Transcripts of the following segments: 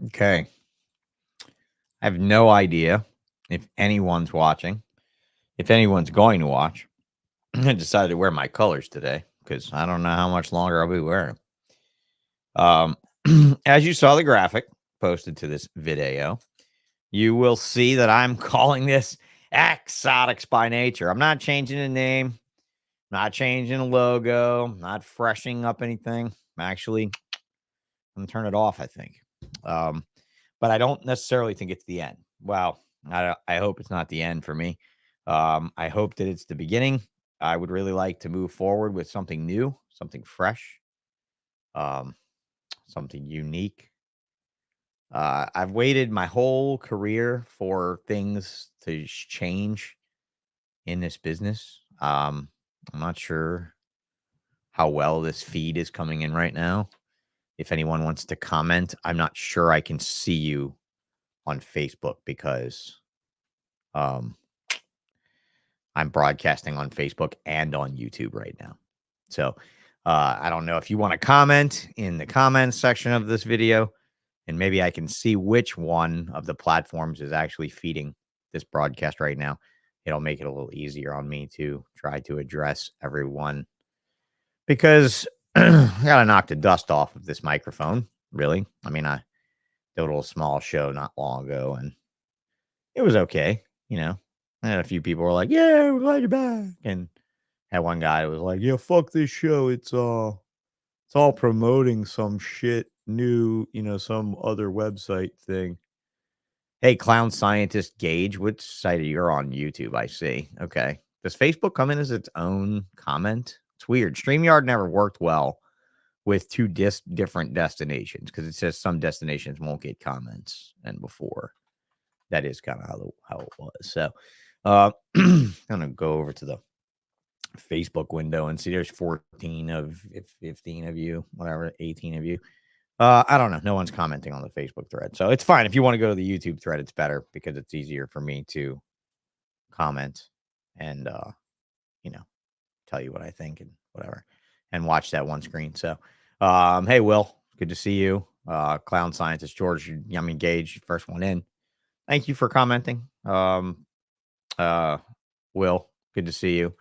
Okay. I have no idea if anyone's watching, if anyone's going to watch. I decided to wear my colors today because I don't know how much longer I'll be wearing them. As you saw the graphic posted to this video, you will see that I'm calling this Exotics by Nature. I'm not changing the name, not changing the logo, not freshening up anything. I'm going to turn it off, I think. But I don't necessarily think it's the end. Well, I hope it's not the end for me. I hope that it's the beginning. I would really like to move forward with something new, something fresh, um, something unique. I've waited my whole career for things to change in this business. I'm not sure how well this feed is coming in right now. If anyone wants to comment, I'm not sure I can see you on Facebook because um, I'm broadcasting on Facebook and on YouTube right now. So I don't know if you want to comment in the comments section of this video, and maybe I can see which one of the platforms is actually feeding this broadcast right now. It'll make it a little easier on me to try to address everyone because I got to knock the dust off of this microphone, really. I mean, I did a little small show not long ago, and it was okay, you know. And a few people were like, "Yeah, we're glad you're back," and had one guy who was like, "Yeah, fuck this show. It's all promoting some shit new, some other website thing." Hey, clown scientist Gage, which site are you on YouTube? I see. Okay. Does Facebook come in as its own comment? It's weird. StreamYard never worked well with two different destinations because it says some destinations won't get comments, and before that is kind of how it was. So I'm gonna go over to the Facebook window and see there's 14 of 15 of you, whatever, 18 of you. I don't know. No one's commenting on the Facebook thread. So it's fine. If you want to go to the YouTube thread, it's better because it's easier for me to comment and tell you what I think and whatever and watch that one screen. So hey Will, good to see you. Clown scientist George, I'm engaged, first one in. Thank you for commenting. Will, good to see you.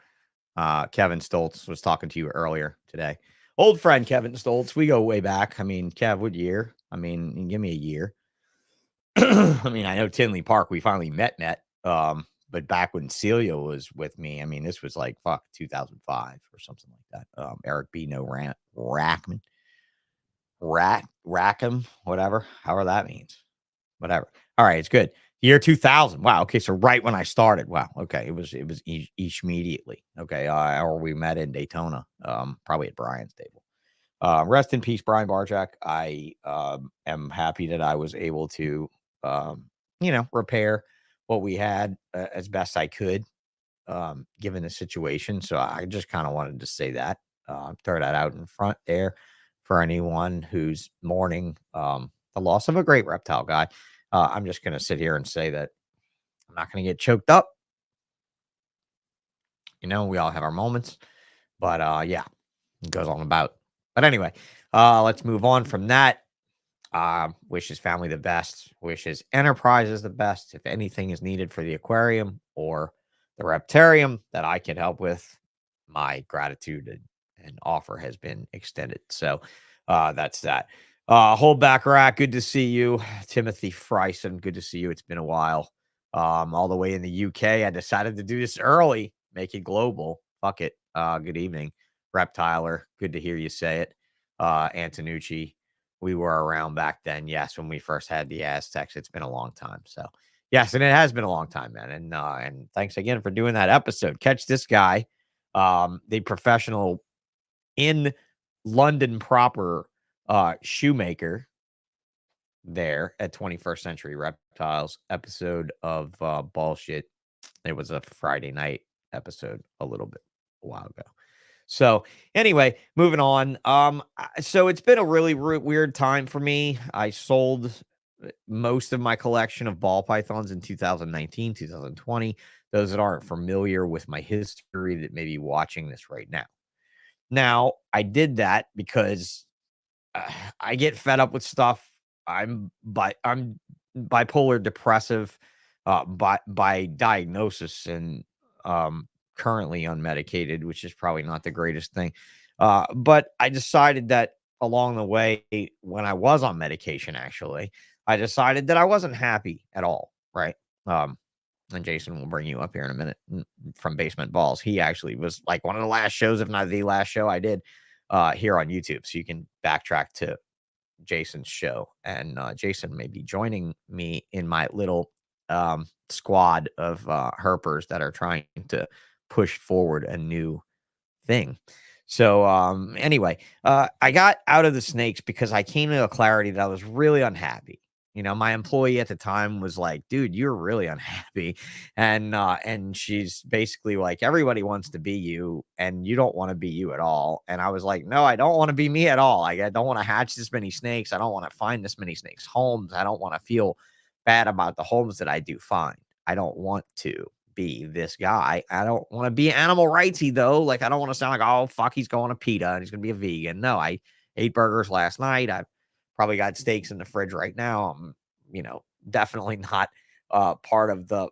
Kevin Stoltz was talking to you earlier today. Old friend Kevin Stoltz. We go way back. I mean, Kev, what year? I mean, give me a year. I mean, I know Tinley Park, we finally met. But back when Celia was with me, I mean, this was like 2005 or something like that. Eric B. No Rackman. Rackham, whatever, however that means. Whatever. All right, it's good. Year 2000. Wow. Okay, so right when I started. Wow. Okay, it was each immediately. Okay, or we met in Daytona, probably at Brian's table. Rest in peace, Brian Barczak. I am happy that I was able to, repair what we had as best I could, given the situation. So I just kind of wanted to say that, throw that out in front there for anyone who's mourning the loss of a great reptile guy. I'm just going to sit here and say that I'm not going to get choked up. We all have our moments, but yeah, it goes on about. But anyway, let's move on from that. Wish his family the best. Wish his enterprises the best. If anything is needed for the aquarium or the reptarium that I can help with, my gratitude and offer has been extended. So that's that. Hold back rack. Good to see you. Timothy Fryson. Good to see you. It's been a while. All the way in the UK. I decided to do this early, make it global. Fuck it. Good evening. Reptiler. Good to hear you say it. Antonucci. We were around back then. Yes, when we first had the Aztecs. It's been a long time. So yes, and it has been a long time, man. And thanks again for doing that episode. Catch this guy, the professional in London proper shoemaker there at 21st Century Reptiles episode of Bullshit. It was a Friday night episode a while ago. So anyway, moving on. So it's been a really weird time for me. I sold most of my collection of ball pythons in 2019, 2020. Those that aren't familiar with my history that may be watching this right now. Now, I did that because I get fed up with stuff I'm bipolar depressive by diagnosis, and currently unmedicated, which is probably not the greatest thing. But I decided that along the way, when I was on medication, actually, I decided that I wasn't happy at all. Right. Um, and Jason will bring you up here in a minute from Basement Balls. He actually was like one of the last shows, if not the last show I did here on YouTube. So you can backtrack to Jason's show. And Jason may be joining me in my little squad of herpers that are trying to push forward a new thing. So anyway, I got out of the snakes because I came to a clarity that I was really unhappy. My employee at the time was like, "Dude, you're really unhappy," and she's basically like, "Everybody wants to be you, and you don't want to be you at all." And I was like, "No, I don't want to be me at all. Like, I don't want to hatch this many snakes. I don't want to find this many snakes homes. I don't want to feel bad about the homes that I do find. I don't want to be this guy. I don't want to be animal rightsy though. Like, I don't want to sound like, oh fuck, he's going to PETA and he's gonna be a vegan. No, I ate burgers last night. I've probably got steaks in the fridge right now. I'm, definitely not part of the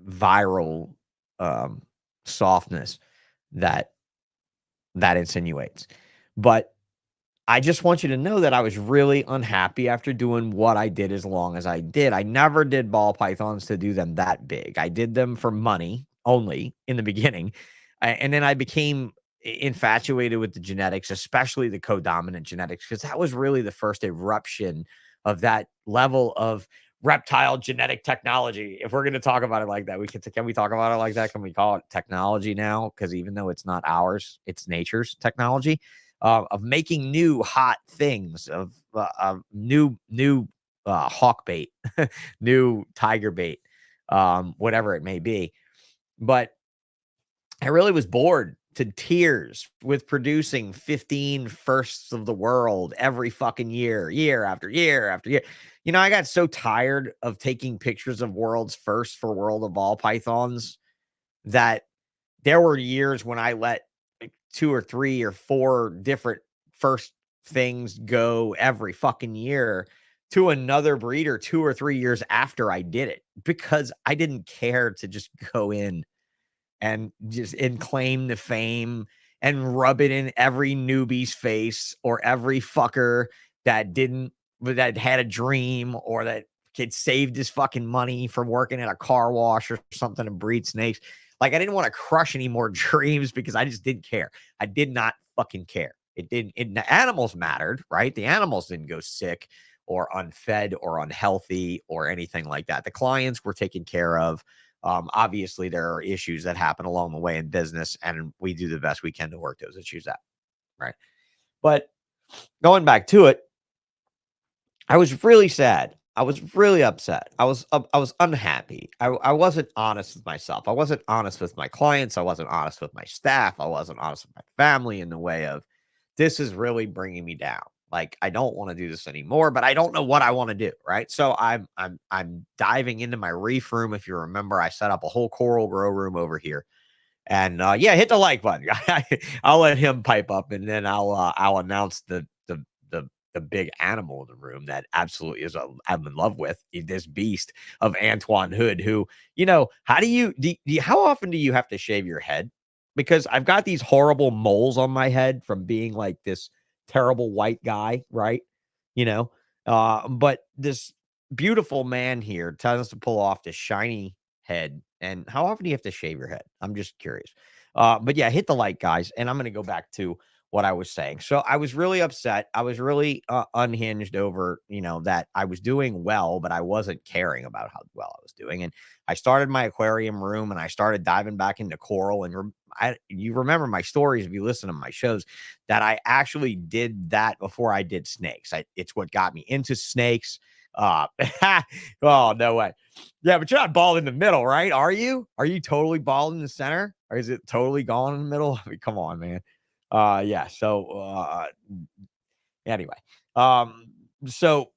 viral softness that insinuates. But I just want you to know that I was really unhappy after doing what I did as long as I did. I never did ball pythons to do them that big. I did them for money only in the beginning. And then I became infatuated with the genetics, especially the codominant genetics, because that was really the first eruption of that level of reptile genetic technology. If we're going to talk about it like that, can we talk about it like that? Can we call it technology now? Because even though it's not ours, it's nature's technology. Of making new hot things, of new hawk bait, new tiger bait, whatever it may be. But I really was bored to tears with producing 15 firsts of the world every fucking year after year after year. I got so tired of taking pictures of world's first for World of Ball Pythons that there were years when I let like 2 or 3 or 4 different first things go every fucking year to another breeder 2 or 3 years after I did it, because I didn't care to just go in and claim the fame and rub it in every newbie's face, or every fucker that had a dream, or that kid saved his fucking money from working at a car wash or something to breed snakes. Like, I didn't want to crush any more dreams because I just didn't care. I did not fucking care. The animals mattered, right? The animals didn't go sick or unfed or unhealthy or anything like that. The clients were taken care of. Obviously, there are issues that happen along the way in business, and we do the best we can to work those issues out, right? But going back to it, I was really sad. I was really upset. I was unhappy. I wasn't honest with myself. I wasn't honest with my clients. I wasn't honest with my staff. I wasn't honest with my family in the way of, this is really bringing me down. Like, I don't want to do this anymore, but I don't know what I want to do. Right. So I'm diving into my reef room. If you remember, I set up a whole coral grow room over here. And yeah, hit the like button. I'll let him pipe up, and then I'll announce the big animal in the room that absolutely I'm in love with, this beast of Antoine Hood. Who, how often do you have to shave your head? Because I've got these horrible moles on my head from being like this terrible white guy, right? You know, but this beautiful man here tends to pull off this shiny head. And how often do you have to shave your head? I'm just curious. But yeah, hit the like, guys, and I'm going to go back to what I was saying. So I was really upset. I was really unhinged over, that I was doing well, but I wasn't caring about how well I was doing. And I started my aquarium room, and I started diving back into coral. And you remember my stories, if you listen to my shows, that I actually did that before I did snakes. It's what got me into snakes. Oh, no way. Yeah, but you're not bald in the middle, right? Are you? Are you totally bald in the center? Or is it totally gone in the middle? I mean, come on, man. Yeah. So anyway. So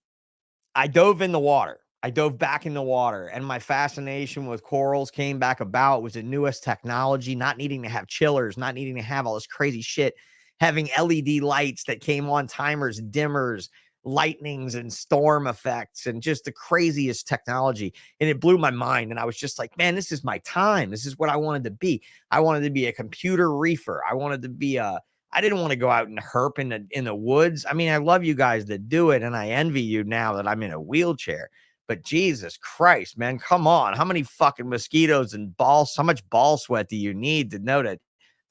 I dove in the water. I dove back in the water, and my fascination with corals came back about. It was the newest technology, not needing to have chillers, not needing to have all this crazy shit. having LED lights that came on timers, dimmers, lightnings, and storm effects, and just the craziest technology. And it blew my mind. And I was just like, man, this is my time. This is what I wanted to be. I wanted to be a computer reefer. I wanted to be I didn't want to go out and herp in the woods. I mean, I love you guys that do it, and I envy you now that I'm in a wheelchair. But Jesus Christ, man, come on. How many fucking mosquitoes and how much ball sweat do you need to know that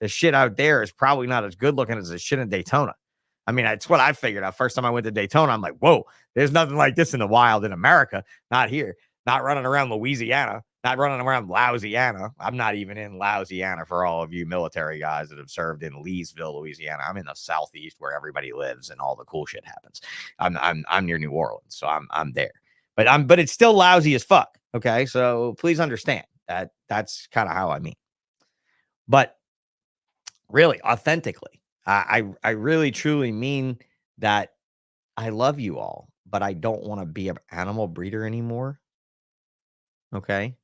the shit out there is probably not as good looking as the shit in Daytona? I mean, it's what I figured out. First time I went to Daytona, I'm like, whoa, there's nothing like this in the wild in America. Not here. Not running around Louisiana. Not running around Louisiana. I'm not even in Louisiana for all of you military guys that have served in Leesville, Louisiana. I'm in the southeast where everybody lives and all the cool shit happens. I'm near New Orleans, so I'm there. But it's still lousy as fuck. Okay, so please understand that that's kind of how I mean. But really, authentically, I really truly mean that I love you all, but I don't want to be an animal breeder anymore. Okay.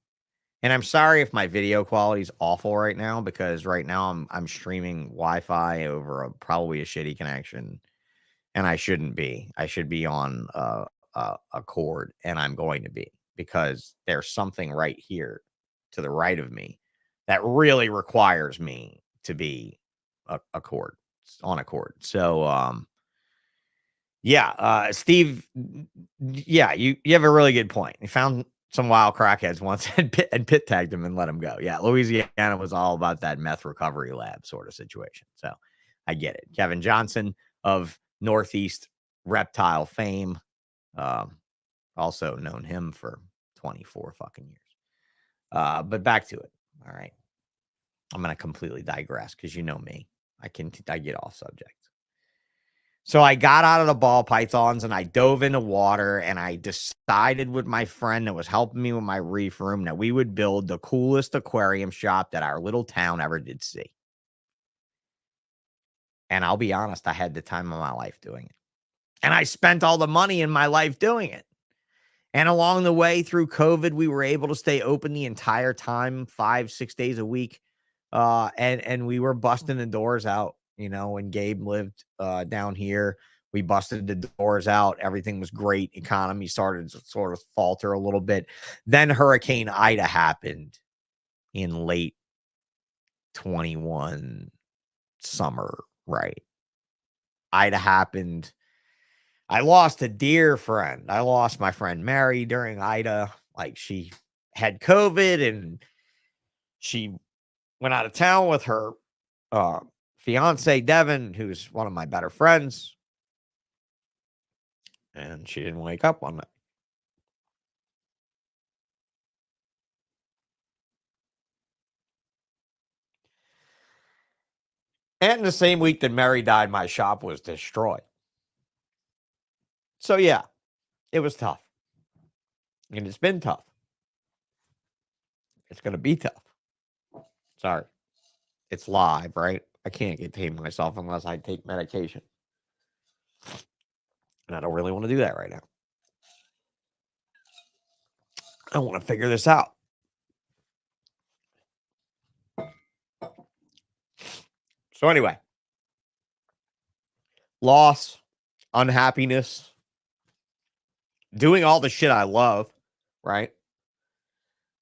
And I'm sorry if my video quality is awful right now, because right now I'm streaming Wi-Fi over probably a shitty connection, and I shouldn't be. I should be on a cord, and I'm going to be, because there's something right here to the right of me that really requires me to be a cord on a cord. So yeah, Steve, yeah, you have a really good point. He found some wild crackheads once and pit tagged him and let him go. Yeah, Louisiana was all about that meth recovery lab sort of situation. So I get it. Kevin Johnson of Northeast Reptile fame, also known him for 24 fucking years. But back to it. All right. I'm going to completely digress because you know me. I get off subject. So I got out of the ball pythons and I dove into water, and I decided with my friend that was helping me with my reef room that we would build the coolest aquarium shop that our little town ever did see. And I'll be honest, I had the time of my life doing it. And I spent all the money in my life doing it. And along the way through COVID, we were able to stay open the entire time, 5-6 days a week. And we were busting the doors out. You know, when Gabe lived down here, we busted the doors out. Everything was great. Economy started to sort of falter a little bit. Then Hurricane Ida happened in late 21 summer, right? Ida happened. I lost a dear friend. I lost my friend Mary during Ida. Like, she had COVID and she went out of town with her fiance Devin, who's one of my better friends, and she didn't wake up one night. And the same week that Mary died, my shop was destroyed. So yeah, it was tough, and it's been tough. It's going to be tough. Sorry, it's live, right? I can't contain myself unless I take medication, and I don't really want to do that right now. I want to figure this out. So anyway, loss, unhappiness, doing all the shit I love, right?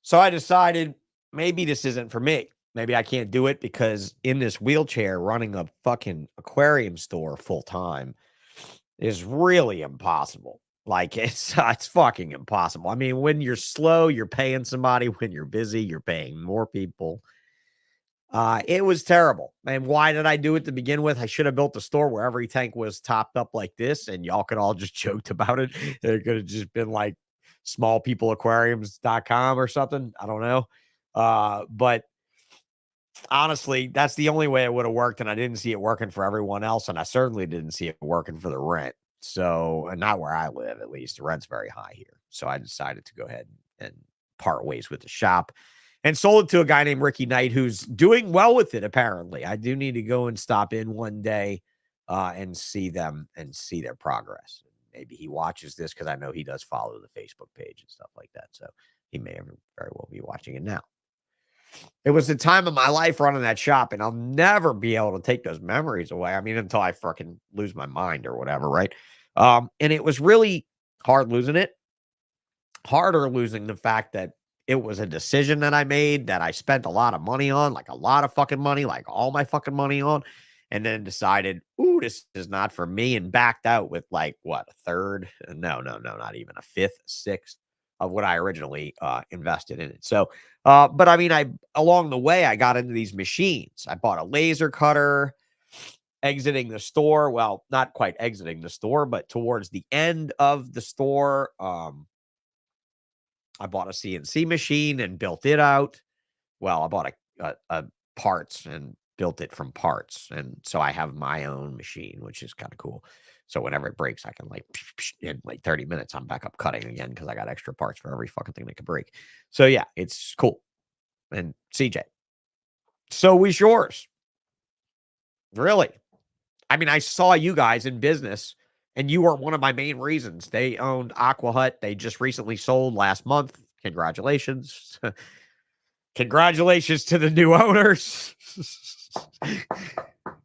So I decided maybe this isn't for me. Maybe I can't do it because in this wheelchair, running a fucking aquarium store full time is really impossible. Like, it's fucking impossible. I mean, when you're slow, you're paying somebody. When you're busy, you're paying more people. It was terrible. And why did I do it to begin with? I should have built a store where every tank was topped up like this, and y'all could all just joked about it. It could have just been like smallpeopleaquariums.com or something. I don't know. But honestly, that's the only way it would have worked. And I didn't see it working for everyone else. And I certainly didn't see it working for the rent. So, and not where I live, at least. The rent's very high here. So I decided to go ahead and part ways with the shop and sold it to a guy named Ricky Knight, who's doing well with it, apparently. I do need to go and stop in one day and see them and see their progress. Maybe he watches this, because I know he does follow the Facebook page and stuff like that. So he may very well be watching it now. It was the time of my life running that shop, and I'll never be able to take those memories away. I mean, until I fucking lose my mind or whatever, right? And it was really hard losing it. Harder losing the fact that it was a decision that I made that I spent a lot of money on, like a lot of fucking money, like all my fucking money on, and then decided, ooh, this is not for me, and backed out with like what, a third? No, not even a fifth, sixth of what I originally invested in it. So, but I mean, I along the way, I got into these machines. I bought a laser cutter, exiting the store. Well, not quite exiting the store, but towards the end of the store. I bought a CNC machine and built it out. Well, I bought a parts and built it from parts, and so I have my own machine, which is kind of cool. So whenever it breaks, I can like in like 30 minutes, I'm back up cutting again because I got extra parts for every fucking thing that could break. So yeah, it's cool. And CJ, so was yours, really? I mean, I saw you guys in business, and you were one of my main reasons. They owned Aqua Hut. They just recently sold last month. Congratulations. Congratulations to the new owners.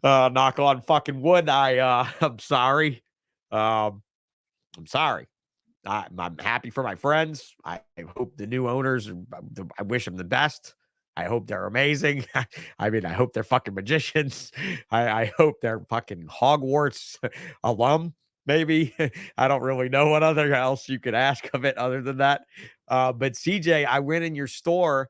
Knock on fucking wood. I'm sorry. I'm sorry. I'm happy for my friends. I hope the new owners, I wish them the best. I hope they're amazing. I mean, I hope they're fucking magicians. I hope they're fucking Hogwarts alum, maybe. I don't really know what other else you could ask of it other than that. But CJ, I went in your store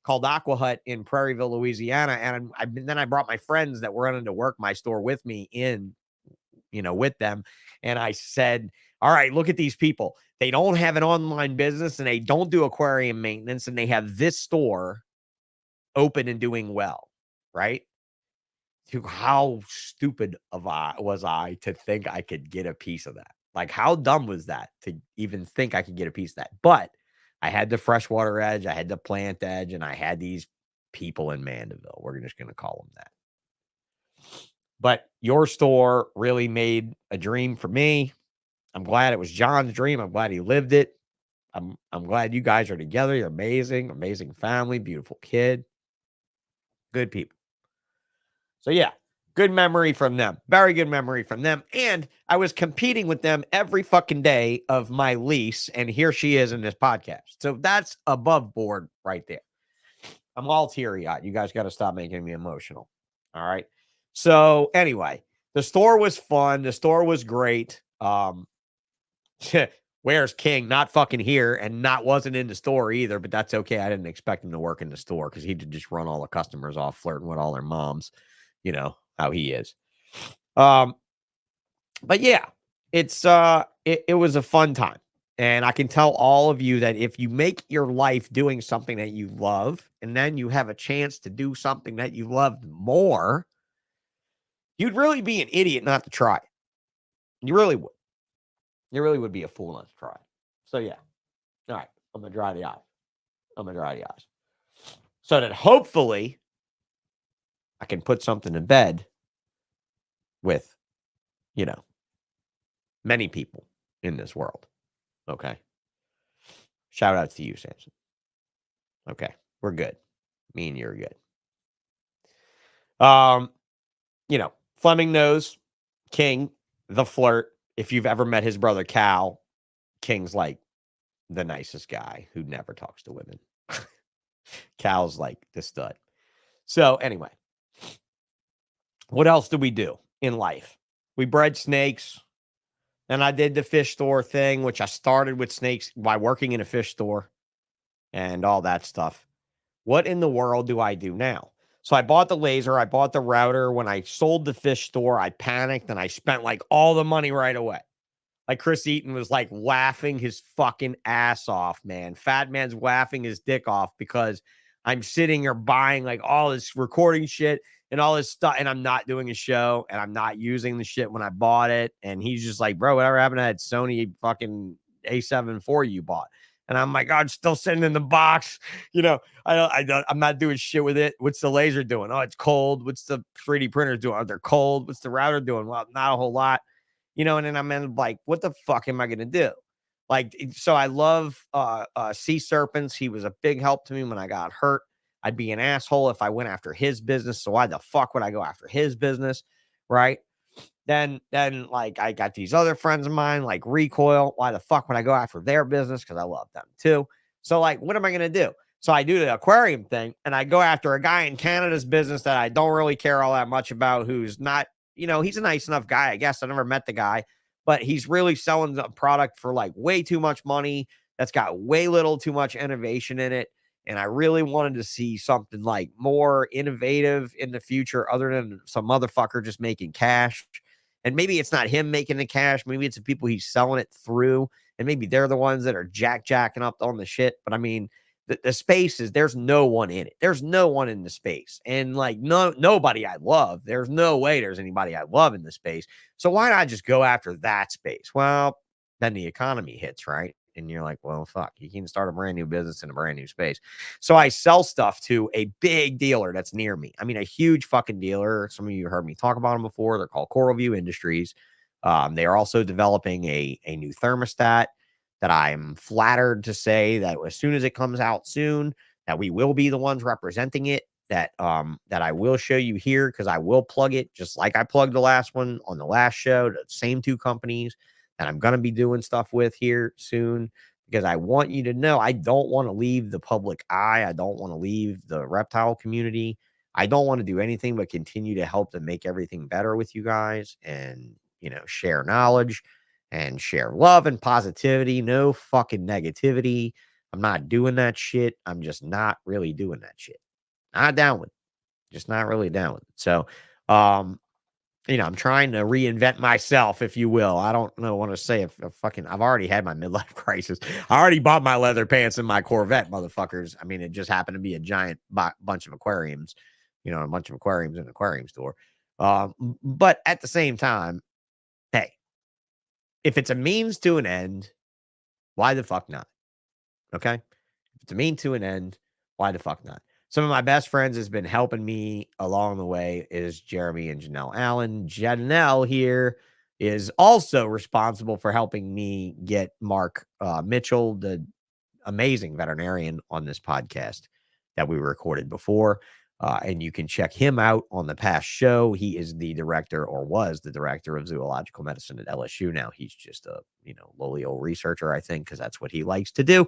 called Aqua Hut in Prairieville, Louisiana, and then I brought my friends that were running to work my store with me in, with them. And I said, all right, look at these people. They don't have an online business and they don't do aquarium maintenance, and they have this store open and doing well, right? How stupid was I to think I could get a piece of that? Like, how dumb was that to even think I could get a piece of that? But I had the freshwater edge, I had the plant edge, and I had these people in Mandeville. We're just going to call them that. But your store really made a dream for me. I'm glad it was John's dream. I'm glad he lived it. I'm glad you guys are together. You're amazing, amazing family, beautiful kid, good people. So yeah, good memory from them. Very good memory from them. And I was competing with them every fucking day of my lease, and here she is in this podcast. So that's above board right there. I'm all teary-eyed. You guys got to stop making me emotional. All right. So anyway, the store was fun. The store was great. Where's King? Not fucking here, and wasn't in the store either, but that's okay. I didn't expect him to work in the store because he'd just run all the customers off, flirting with all their moms. You know how he is. But yeah, it was a fun time. And I can tell all of you that if you make your life doing something that you love, and then you have a chance to do something that you loved more, you'd really be an idiot not to try it. You really would. You really would be a fool not to try it. So yeah. All right. I'm going to dry the eyes. So that hopefully I can put something to bed with, many people in this world. Okay. Shout outs to you, Samson. Okay. We're good. Me and you're good. Fleming knows King, the flirt. If you've ever met his brother Cal, King's like the nicest guy who never talks to women. Cal's like the stud. So anyway, what else do we do in life? We bred snakes. And I did the fish store thing, which I started with snakes by working in a fish store and all that stuff. What in the world do I do now? So I bought the laser. I bought the router. When I sold the fish store, I panicked and I spent like all the money right away. Like Chris Eaton was like laughing his fucking ass off, man. Fat Man's laughing his dick off because I'm sitting here buying like all this recording shit and all this stuff, and I'm not doing a show, and I'm not using the shit when I bought it. And he's just like, bro, whatever happened to that Sony fucking A7 IV you bought? And I'm like, God, still sitting in the box. I'm not doing shit with it. What's the laser doing? Oh, it's cold. What's the 3D printer doing? Oh, they're cold. What's the router doing? Well, not a whole lot. And then I'm like, what the fuck am I going to do? Like, so I love sea serpents. He was a big help to me when I got hurt. I'd be an asshole if I went after his business. So why the fuck would I go after his business? Right. Then like I got these other friends of mine, like Recoil. Why the fuck would I go after their business? Because I love them too. So like, what am I going to do? So I do the aquarium thing and I go after a guy in Canada's business that I don't really care all that much about, who's not, he's a nice enough guy. I guess I never met the guy, but he's really selling the product for like way too much money. That's got way little too much innovation in it. And I really wanted to see something like more innovative in the future other than some motherfucker just making cash. And maybe it's not him making the cash. Maybe it's the people he's selling it through. And maybe they're the ones that are jacking up on the shit. But I mean, the space is, there's no one in it. There's no one in the space. And like nobody I love. There's no way there's anybody I love in the space. So why not just go after that space? Well, then the economy hits, right? And you're like, well, fuck, you can start a brand new business in a brand new space. So I sell stuff to a big dealer that's near me. I mean, a huge fucking dealer. Some of you heard me talk about them before. They're called Coral View Industries. They are also developing a new thermostat that I'm flattered to say that as soon as it comes out soon, that we will be the ones representing it, that I will show you here, because I will plug it just like I plugged the last one on the last show, the same two companies that I'm going to be doing stuff with here soon, because I want you to know I don't want to leave the public eye. I don't want to leave the reptile community. I don't want to do anything but continue to help to make everything better with you guys and, share knowledge and share love and positivity. No fucking negativity. I'm not doing that shit. I'm just not really doing that shit. Not down with it. Just not really down with it. So, I'm trying to reinvent myself, if you will. I don't know what to say. I've already had my midlife crisis. I already bought my leather pants and my Corvette, motherfuckers. I mean, it just happened to be a giant bunch of aquariums, a bunch of aquariums in an aquarium store. But at the same time, hey, if it's a means to an end, why the fuck not? Okay. If it's a means to an end, why the fuck not? Some of my best friends has been helping me along the way is Jeremy and Janelle Allen. Janelle here is also responsible for helping me get Mark Mitchell, the amazing veterinarian, on this podcast that we recorded before. And you can check him out on the past show. He is the director, or was the director, of zoological medicine at LSU. Now he's just a, lowly old researcher, I think, because that's what he likes to do.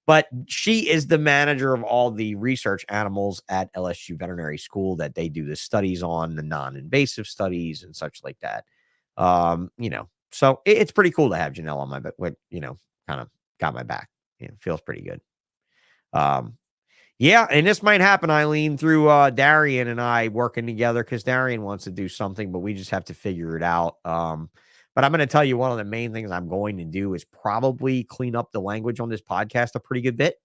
But she is the manager of all the research animals at LSU Veterinary School that they do the studies on, the non-invasive studies and such like that. So it's pretty cool to have Janelle on my back, kind of got my back. Feels pretty good. Yeah, and this might happen, Eileen, through Darian and I working together, because Darian wants to do something, but we just have to figure it out. But I'm going to tell you, one of the main things I'm going to do is probably clean up the language on this podcast a pretty good bit,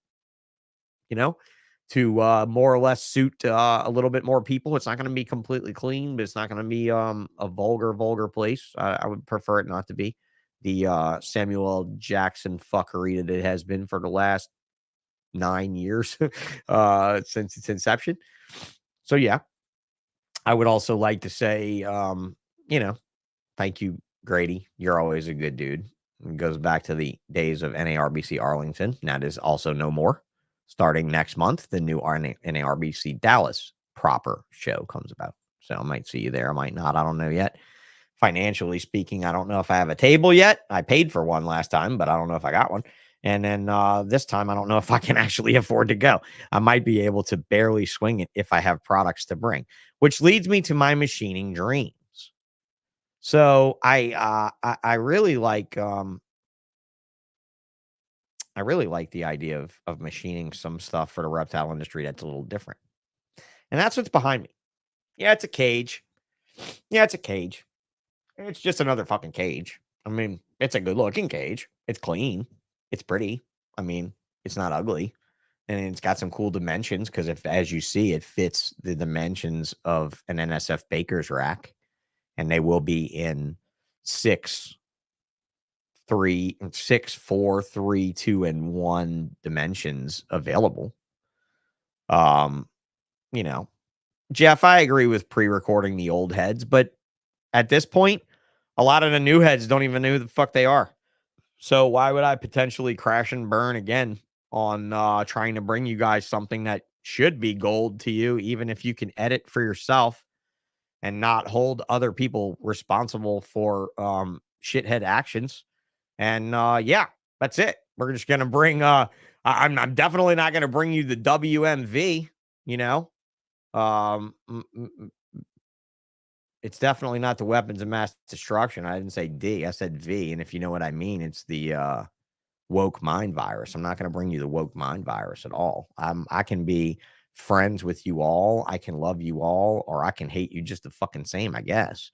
to more or less suit a little bit more people. It's not going to be completely clean, but it's not going to be a vulgar place. I would prefer it not to be the Samuel L. Jackson fuckery that it has been for the last 9 years since its inception. So yeah, I would also like to say, thank you, Grady. You're always a good dude. It goes back to the days of NARBC Arlington. That is also no more. Starting next month, the new NARBC Dallas proper show comes about. So I might see you there. I might not. I don't know yet. Financially speaking, I don't know if I have a table yet. I paid for one last time, but I don't know if I got one. And then this time, I don't know if I can actually afford to go. I might be able to barely swing it if I have products to bring, which leads me to my machining dreams. So I really like the idea of machining some stuff for the reptile industry that's a little different, and that's what's behind me. Yeah, it's a cage. Yeah, it's a cage. It's just another fucking cage. I mean, it's a good looking cage. It's clean. It's pretty. I mean, it's not ugly. And it's got some cool dimensions, because as you see, it fits the dimensions of an NSF Baker's rack. And they will be in 6, 4, 3, 2, and 1 dimensions available. Jeff, I agree with pre-recording the old heads, but at this point, a lot of the new heads don't even know who the fuck they are. So why would I potentially crash and burn again on trying to bring you guys something that should be gold to you, even if you can edit for yourself and not hold other people responsible for shithead actions. And yeah, that's it. We're just gonna bring I'm definitely not gonna bring you the WMV, you know. Um it's definitely not the weapons of mass destruction. I didn't say D, I said V. And if you know what I mean, it's the woke mind virus. I'm not going to bring you the woke mind virus at all. I can be friends with you all. I can love you all, or I can hate you just the fucking same, I guess.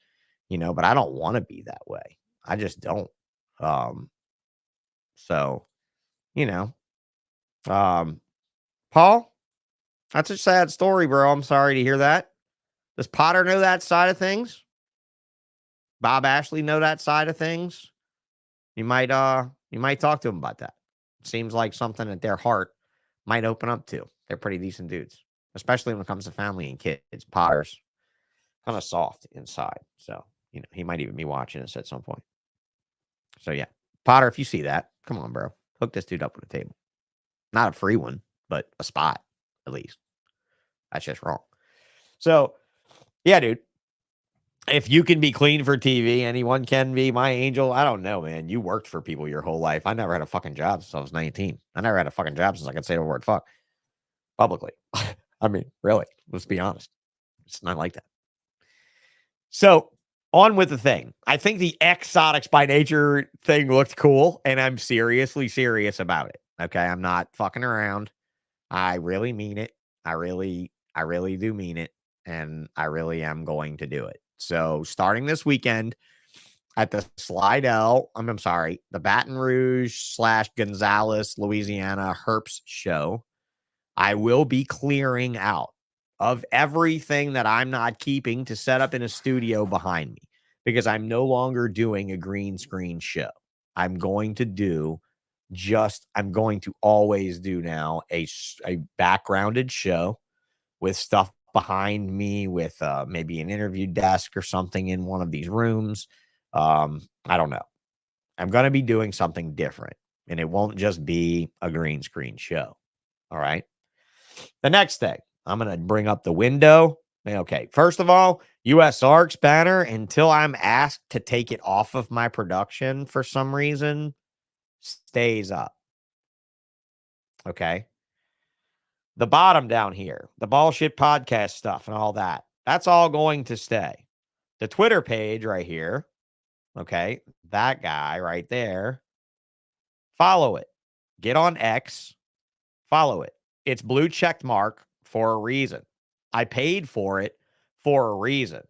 But I don't want to be that way. I just don't. Um, so, you know, um, Paul, that's a sad story, bro. I'm sorry to hear that. Does Potter know that side of things? Bob Ashley know that side of things? You might talk to them about that. Seems like something that their heart might open up to. They're pretty decent dudes, especially when it comes to family and kids. Potter's kind of soft inside, so he might even be watching this at some point. So yeah, Potter, if you see that, come on, bro, hook this dude up with a table. Not a free one, but a spot at least. That's just wrong. So yeah, dude. If you can be clean for TV, anyone can be my angel. I don't know, man. You worked for people your whole life. I never had a fucking job since I was 19. I never had a fucking job since I could say the word fuck publicly. I mean, really, let's be honest. It's not like that. So, on with the thing. I think the exotics by nature thing looked cool, and I'm seriously serious about it. Okay. I'm not fucking around. I really mean it. I really do mean it. And I really am going to do it. So, starting this weekend at the Slidell, I'm sorry, the Baton Rouge / Gonzales, Louisiana Herps show, I will be clearing out of everything that I'm not keeping to set up in a studio behind me because I'm no longer doing a green screen show. I'm going to always do now a backgrounded show with stuff behind me with maybe an interview desk or something in one of these rooms. I don't know. I'm going to be doing something different, and it won't just be a green screen show. All right. The next thing, I'm going to bring up the window. Okay. First of all, US Arcs banner, until I'm asked to take it off of my production for some reason, stays up. Okay. The bottom down here, the bullshit podcast stuff and all that, that's all going to stay. The Twitter page right here, okay, that guy right there, follow it. Get on X, follow it. It's blue checked mark for a reason. I paid for it for a reason.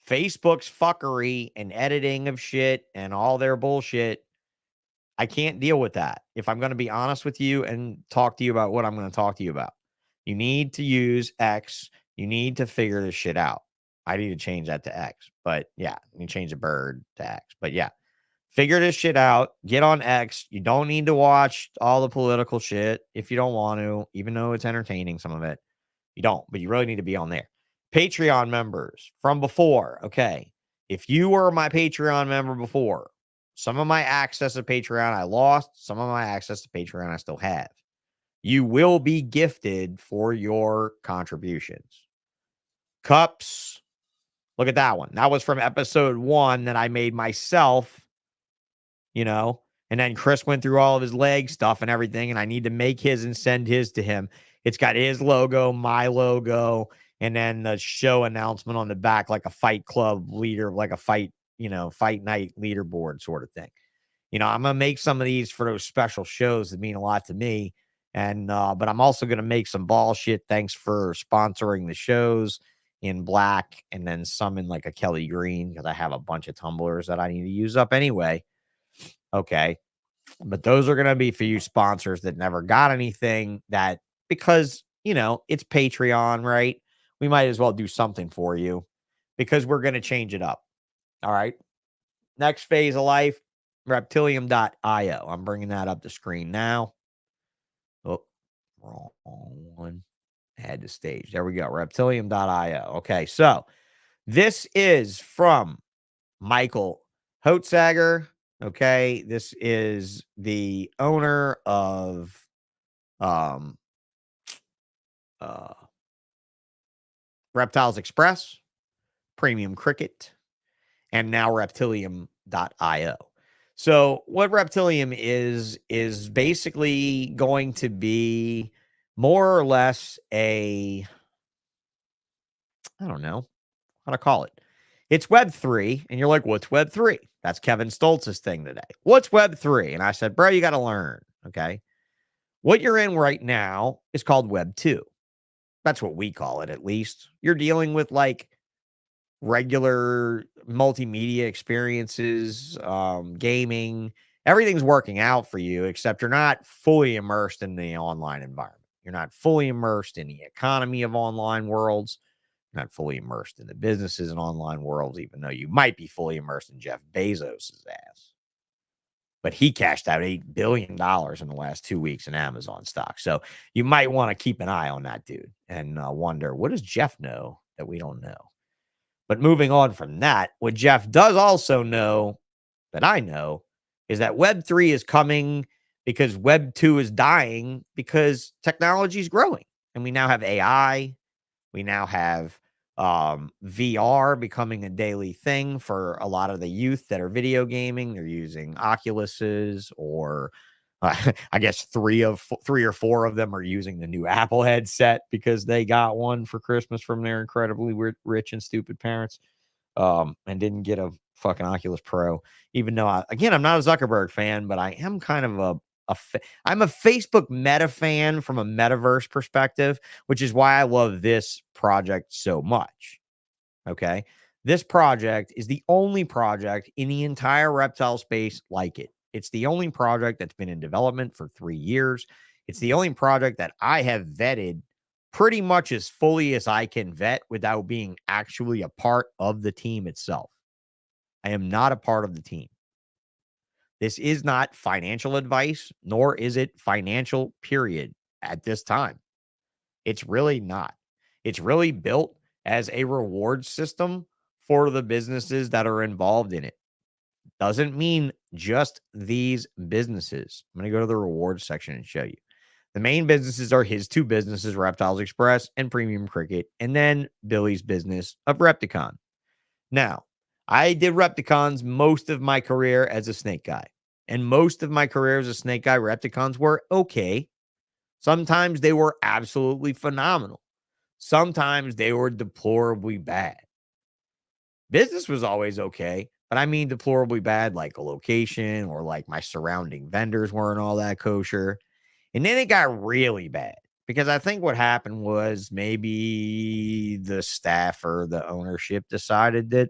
Facebook's fuckery and editing of shit and all their bullshit, I can't deal with that. If I'm going to be honest with you and talk to you about what I'm going to talk to you about, you need to use X. You need to figure this shit out. I need to change that to X. But yeah, you change the bird to X. But yeah, figure this shit out. Get on X. You don't need to watch all the political shit if you don't want to, even though it's entertaining, some of it. You don't, but you really need to be on there. Patreon members from before. Okay. If you were my Patreon member before, some of my access to Patreon I lost, some of my access to Patreon I still have. You will be gifted for your contributions. Cups. Look at that one. That was from episode 1 that I made myself, and then Chris went through all of his leg stuff and everything, and I need to make his and send his to him. It's got his logo, my logo, and then the show announcement on the back, like a fight club leader, like a fight night leaderboard sort of thing. I'm going to make some of these for those special shows that mean a lot to me. And, but I'm also going to make some bullshit. Thanks for sponsoring the shows in black and then some in like a Kelly green, because I have a bunch of tumblers that I need to use up anyway. Okay. But those are going to be for you sponsors that never got anything, because, it's Patreon, right? We might as well do something for you because we're going to change it up. All right. Next phase of life, reptilium.io. I'm bringing that up the screen now. Oh, wrong one. Add to stage. There we go. Reptilium.io. Okay. So this is from Michael Hotzager. Okay. This is the owner of uh, Reptiles Express, Premium Cricket, and now Reptilium.io. So what Reptilium is basically going to be more or less I don't know how to call it. It's Web3, and you're like, what's Web3? That's Kevin Stoltz's thing today. What's Web3? And I said, bro, you got to learn, okay? What you're in right now is called Web2. That's what we call it, at least. You're dealing with like regular multimedia experiences, gaming. Everything's working out for you, except you're not fully immersed in the online environment. You're not fully immersed in the economy of online worlds. You're not fully immersed in the businesses and online worlds, even though you might be fully immersed in Jeff Bezos' ass. But he cashed out $8 billion in the last 2 weeks in Amazon stock. So you might want to keep an eye on that dude and wonder, what does Jeff know that we don't know? But moving on from that, what Jeff does also know that I know is that Web3 is coming because Web2 is dying because technology is growing. And we now have AI. We now have VR becoming a daily thing for a lot of the youth that are video gaming. They're using Oculuses, or I guess three or four of them are using the new Apple headset because they got one for Christmas from their incredibly rich and stupid parents, and didn't get a fucking Oculus Pro. Even though, I'm not a Zuckerberg fan, but I am kind of I'm a Facebook meta fan from a metaverse perspective, which is why I love this project so much. Okay. This project is the only project in the entire reptile space like it. It's the only project that's been in development for 3 years. It's the only project that I have vetted pretty much as fully as I can vet without being actually a part of the team itself. I am not a part of the team. This is not financial advice, nor is it financial, period, at this time. It's really not. It's really built as a reward system for the businesses that are involved in it. Doesn't mean just these businesses. I'm going to go to the rewards section and show you. The main businesses are his 2 businesses, Reptiles Express and Premium Cricket, and then Billy's business of Repticon. Now, I did Repticons most of my career as a snake guy. And most of my career as a snake guy, Repticons were okay. Sometimes they were absolutely phenomenal. Sometimes they were deplorably bad. Business was always okay, but I mean deplorably bad, like a location or like my surrounding vendors weren't all that kosher. And then it got really bad because I think what happened was maybe the staff or the ownership decided that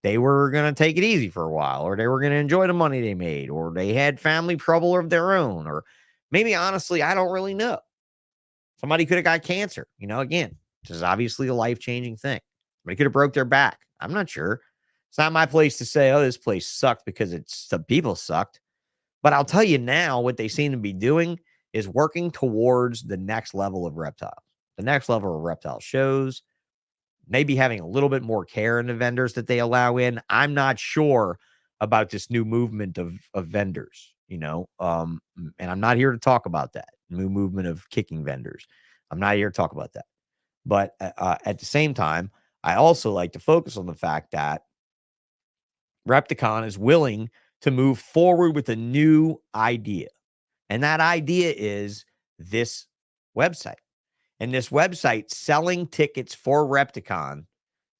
they were going to take it easy for a while, or they were going to enjoy the money they made, or they had family trouble of their own, or maybe honestly, I don't really know. Somebody could have got cancer, again, this is obviously a life-changing thing. Somebody could have broke their back. I'm not sure. It's not my place to say, oh, this place sucked because some people sucked. But I'll tell you now, what they seem to be doing is working towards the next level of reptiles, the next level of reptile shows, maybe having a little bit more care in the vendors that they allow in. I'm not sure about this new movement of vendors, and I'm not here to talk about that new movement of kicking vendors. I'm not here to talk about that. But at the same time, I also like to focus on the fact that Repticon is willing to move forward with a new idea. And that idea is this website. And this website selling tickets for Repticon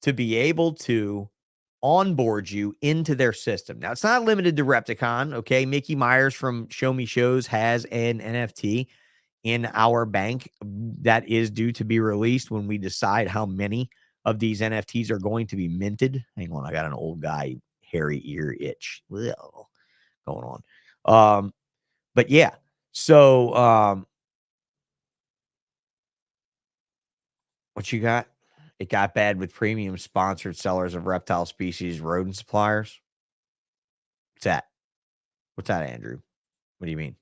to be able to onboard you into their system. Now, it's not limited to Repticon, okay? Mickey Myers from Show Me Shows has an NFT in our bank that is due to be released when we decide how many of these NFTs are going to be minted. Hang on, I got an old guy hairy ear itch going on. But yeah, so what you got? It got bad with premium sponsored sellers of reptile species, rodent suppliers. What's that? What's that, Andrew? What do you mean?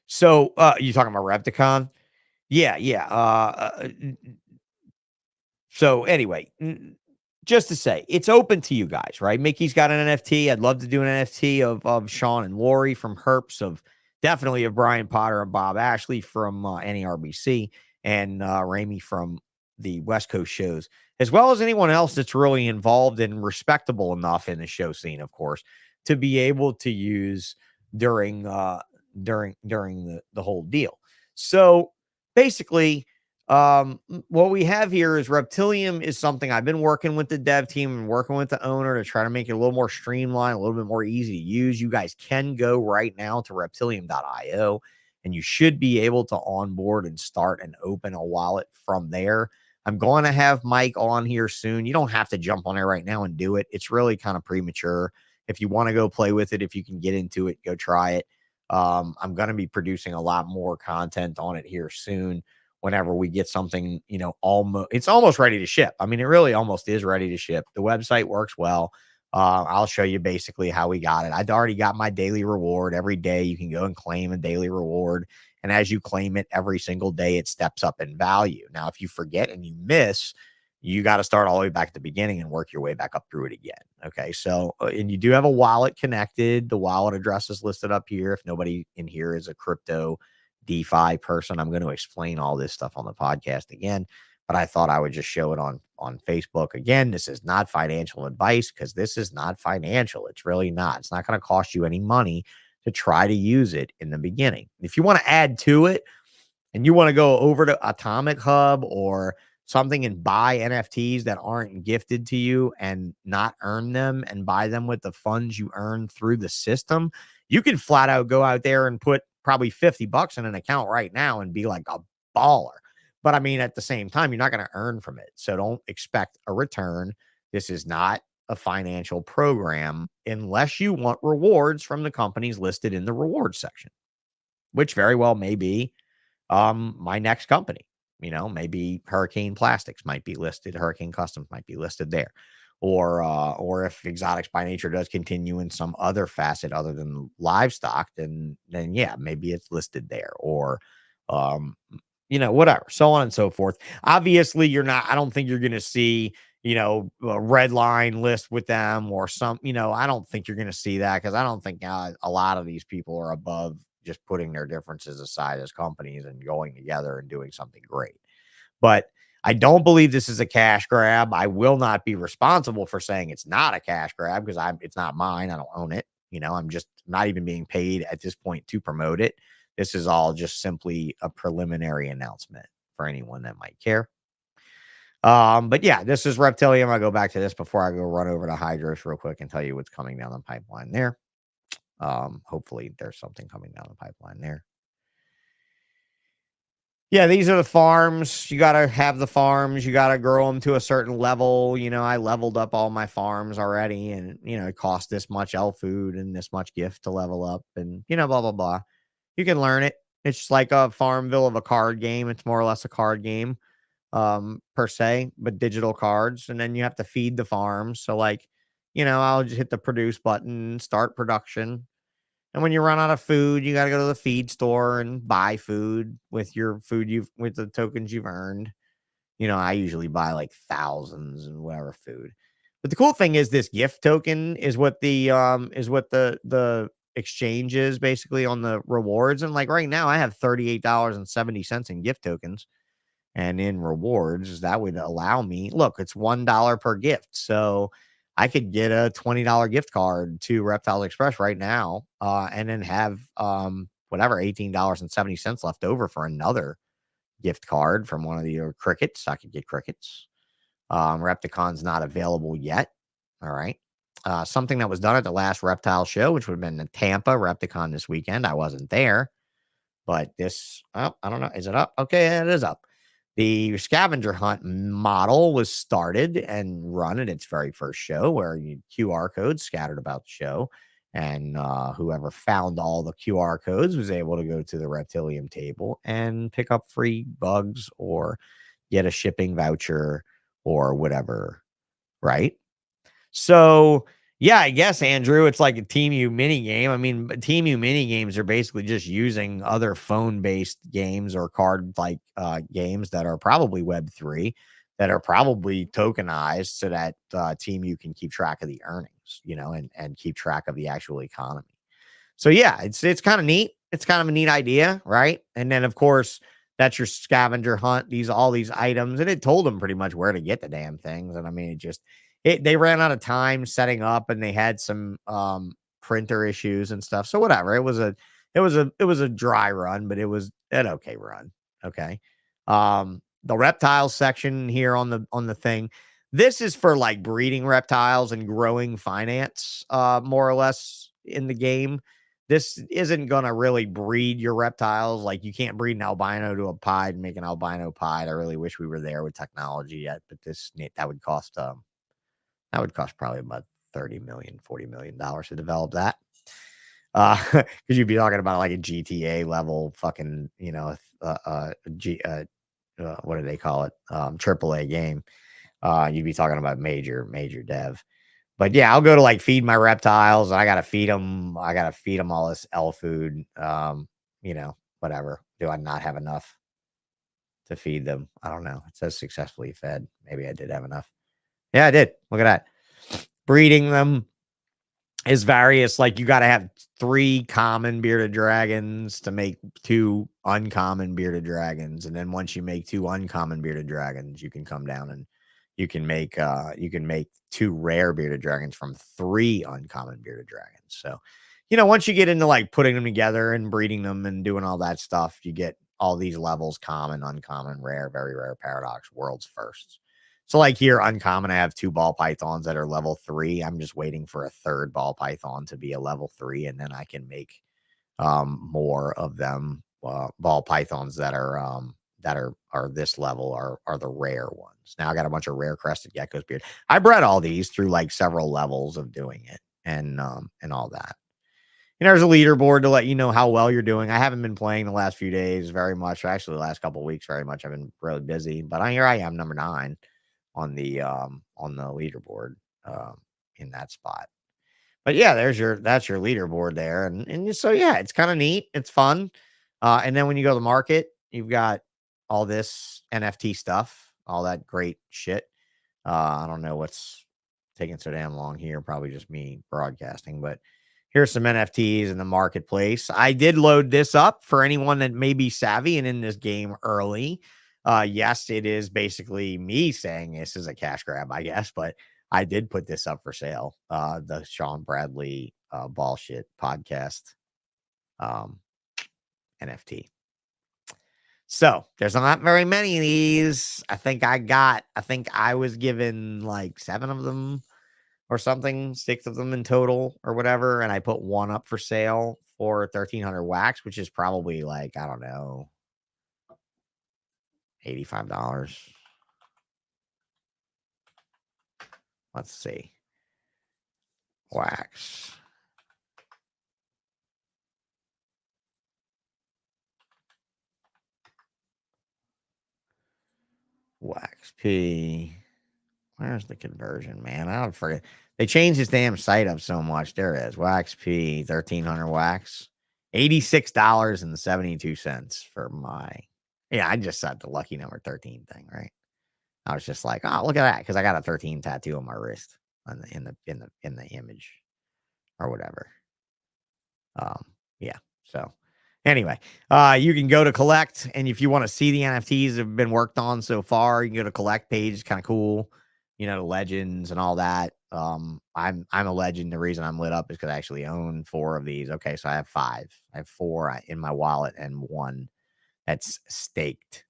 So you talking about Repticon? Yeah. So anyway, just to say, it's open to you guys, right? Mickey's got an NFT. I'd love to do an NFT of Sean and Lori from Herps of definitely of Brian Potter and Bob Ashley from NERBC and Ramey from the West Coast shows, as well as anyone else that's really involved and respectable enough in the show scene, of course, to be able to use during the whole deal. So basically, what we have here is Reptilium is something I've been working with the dev team and working with the owner to try to make it a little more streamlined, a little bit more easy to use. You guys can go right now to reptilium.io and you should be able to onboard and start and open a wallet from there. I'm going to have Mike on here soon. You don't have to jump on there right now and do it. It's really kind of premature. If you want to go play with it, if you can get into it, go try it. I'm going to be producing a lot more content on it here soon. Whenever we get something, it's almost ready to ship. I mean, it really almost is ready to ship. The website works well. I'll show you basically how we got it. I'd already got my daily reward. Every day you can go and claim a daily reward. And as you claim it every single day, it steps up in value. Now, if you forget and you miss, you got to start all the way back at the beginning and work your way back up through it again. Okay. So, and you do have a wallet connected. The wallet address is listed up here. If nobody in here is a crypto DeFi person, I'm going to explain all this stuff on the podcast again, but I thought I would just show it on Facebook. Again, this is not financial advice because this is not financial. It's really not. It's not going to cost you any money to try to use it in the beginning. If you want to add to it and you want to go over to Atomic Hub or something and buy NFTs that aren't gifted to you and not earn them and buy them with the funds you earn through the system, you can flat out go out there and put probably $50 in an account right now and be like a baller. But I mean, at the same time, you're not going to earn from it. So don't expect a return. This is not a financial program unless you want rewards from the companies listed in the rewards section, which very well may be my next company. Maybe Hurricane Plastics might be listed, Hurricane Customs might be listed there. Or if Exotics by Nature does continue in some other facet other than livestock, then yeah, maybe it's listed there. Or whatever, so on and so forth. Obviously, I don't think you're going to see, a red line list with them or some, I don't think you're going to see that because I don't think a lot of these people are above just putting their differences aside as companies and going together and doing something great. But I don't believe this is a cash grab. I will not be responsible for saying it's not a cash grab because it's not mine. I don't own it. I'm just not even being paid at this point to promote it. This is all just simply a preliminary announcement for anyone that might care. But yeah, this is Reptilium. I'll go back to this before I go run over to Hydros real quick and tell you what's coming down the pipeline there. Hopefully there's something coming down the pipeline there. Yeah, these are the farms. You got to have the farms. You got to grow them to a certain level. I leveled up all my farms already and, it costs this much elf food and this much gift to level up and, blah, blah, blah. You can learn it. It's just like a Farmville of a card game. It's more or less a card game, per se, but digital cards. And then you have to feed the farms. So I'll just hit the produce button, start production. And when you run out of food, you got to go to the feed store and buy food with with the tokens you've earned. I usually buy like thousands and whatever food. But the cool thing is this gift token is what the exchange is basically on the rewards. And like right now I have $38.70 in gift tokens. And in rewards, that would allow me, look, it's $1 per gift. So I could get a $20 gift card to Reptile Express right now, and then have whatever $18.70 left over for another gift card from one of the crickets. I could get crickets. Repticon's not available yet. All right. Something that was done at the last Reptile show, which would have been in Tampa, Repticon this weekend. I wasn't there, but I don't know. Is it up? Okay, it is up. The scavenger hunt model was started and run at its very first show where you QR codes scattered about the show. And whoever found all the QR codes was able to go to the Reptilium table and pick up free bugs or get a shipping voucher or whatever. Right. So, yeah, I guess, Andrew, it's like a Team U mini game. I mean, Team U mini games are basically just using other phone-based games or card-like games that are probably Web3, that are probably tokenized so that Team U can keep track of the earnings, and keep track of the actual economy. So, yeah, it's kind of neat. it's kind of a neat idea, right? And then of course that's your scavenger hunt, all these items, and it told them pretty much where to get the damn things. And I mean, they ran out of time setting up, and they had some printer issues and stuff. So whatever. It was a dry run, but it was an okay run. Okay. The reptile section here on the thing. This is for like breeding reptiles and growing finance, more or less in the game. This isn't gonna really breed your reptiles. Like you can't breed an albino to a pied and make an albino pied. I really wish we were there with technology yet, but that would cost probably about 30 million, $40 million to develop that. Because you'd be talking about like a GTA level fucking, what do they call it? AAA game. You'd be talking about major dev. But yeah, I'll go to like feed my reptiles. I gotta feed them. I gotta feed them all this L food. Whatever. Do I not have enough to feed them? I don't know. It says successfully fed. Maybe I did have enough. Yeah, I did. Look at that. Breeding them is various. Like you got to have 3 common bearded dragons to make 2 uncommon bearded dragons, and then once you make 2 uncommon bearded dragons, you can come down and you can make 2 rare bearded dragons from 3 uncommon bearded dragons. So, once you get into like putting them together and breeding them and doing all that stuff, you get all these levels: common, uncommon, rare, very rare, paradox, world's firsts. So like here, uncommon, I have 2 ball pythons that are level 3. I'm just waiting for a 3rd ball python to be a level 3, and then I can make more of them. Ball pythons that are this level are the rare ones. Now I got a bunch of rare crested geckos beard. I bred all these through like several levels of doing it and all that. And there's a leaderboard to let you know how well you're doing. I haven't been playing the last few days very much. Actually, the last couple of weeks very much. I've been really busy, but here I am, number 9 on the leaderboard in that spot. But yeah, that's your leaderboard there, and so yeah, it's kind of neat. It's fun. And then when you go to the market, you've got all this NFT stuff, all that great shit. I don't know what's taking so damn long here. Probably just me broadcasting, but here's some NFTs in the marketplace. I did load this up for anyone that may be savvy and in this game early. Yes, it is basically me saying this is a cash grab, I guess, but I did put this up for sale. The Sean Bradley Bullshit podcast NFT. So there's not very many of these. I think I was given like 7 of them or something, 6 of them in total or whatever. And I put one up for sale for 1,300 wax, which is probably like, I don't know, $85. Let's see. Wax. Wax P. Where's the conversion, man? I don't forget. They changed this damn site up so much. There it is. Wax P, 1,300 wax. $86.72 for my. Yeah, I just said the lucky number 13 thing, right? I was just like, oh, look at that, because I got a 13 tattoo on my wrist in the image or whatever. Yeah. So anyway, you can go to collect, and if you want to see the NFTs that have been worked on so far, you can go to collect page. It's kind of cool, the legends and all that. I'm a legend. The reason I'm lit up is because I actually own 4 of these. Okay, so I have 5. I have 4 in my wallet and 1 that's staked.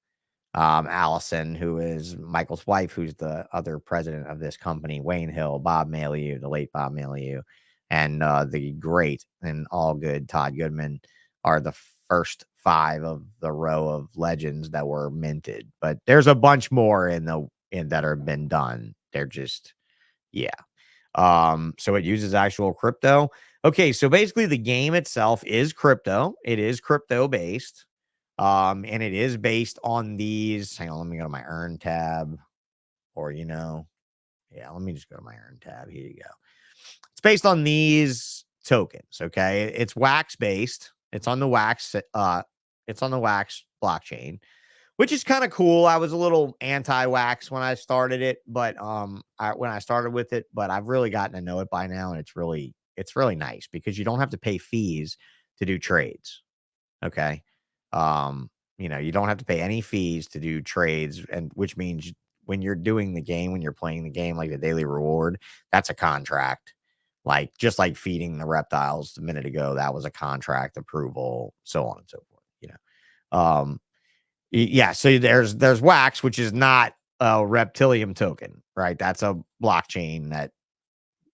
Allison, who is Michael's wife, who's the other president of this company, Wayne Hill, Bob Malieu, the late Bob Malieu, and the great and all good Todd Goodman are the first 5 of the row of legends that were minted. But there's a bunch more in that have been done. They're just, yeah. So it uses actual crypto. Okay, so basically the game itself is crypto. It is crypto based. And it is based on these. Hang on, let me go to my earn tab. Or, yeah, let me just go to my earn tab. Here you go. It's based on these tokens. Okay. It's wax based. It's on the wax blockchain, which is kind of cool. I was a little anti-wax when I started it, but when I started with it, but I've really gotten to know it by now, and it's really nice because you don't have to pay fees to do trades. Okay. You don't have to pay any fees to do trades, and which means when you're doing the game, when you're playing the game, like the daily reward, that's a contract. Like just like feeding the reptiles a minute ago, that was a contract approval, so on and so forth. Yeah. So there's wax, which is not a reptilium token, right? That's a blockchain that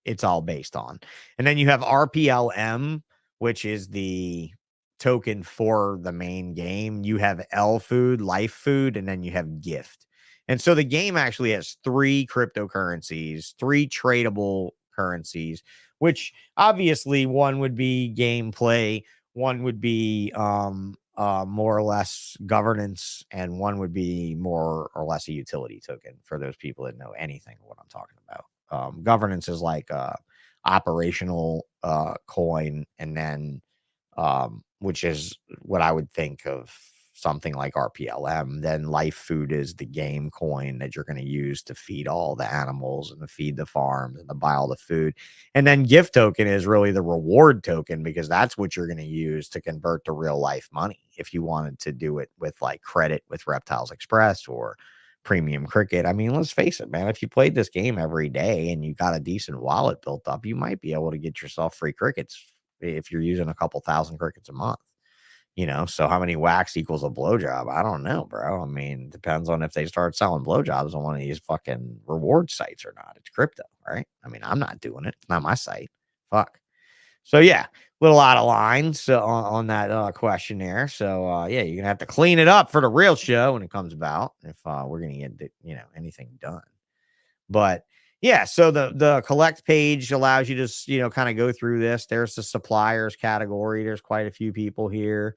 it's all based on. And then you have RPLM, which is the token for the main game. You have L food, life food, and then you have gift. And so the game actually has three cryptocurrencies, three tradable currencies, which obviously one would be gameplay, one would be more or less governance, and one would be more or less a utility token for those people that know anything of what I'm talking about. Governance is like operational coin, and then which is what I would think of something like RPLM. Then life food is the game coin that you're going to use to feed all the animals and to feed the farms and to buy all the food. And then gift token is really the reward token, because that's what you're going to use to convert to real life money if you wanted to do it with like credit with Reptiles Express or Premium Cricket. I mean, let's face it, man. If you played this game every day and you got a decent wallet built up, you might be able to get yourself free crickets if you're using a couple thousand crickets a month. So how many wax equals a blowjob? I don't know, bro. I mean, depends on if they start selling blowjobs on one of these fucking reward sites or not. It's crypto, right? I mean, I'm not doing it. It's not my site. Fuck. So yeah, little out of line on that questionnaire. So yeah, you're gonna have to clean it up for the real show when it comes about if we're gonna get anything done. But yeah, so the collect page allows you to kind of go through this. There's the suppliers category. There's quite a few people here.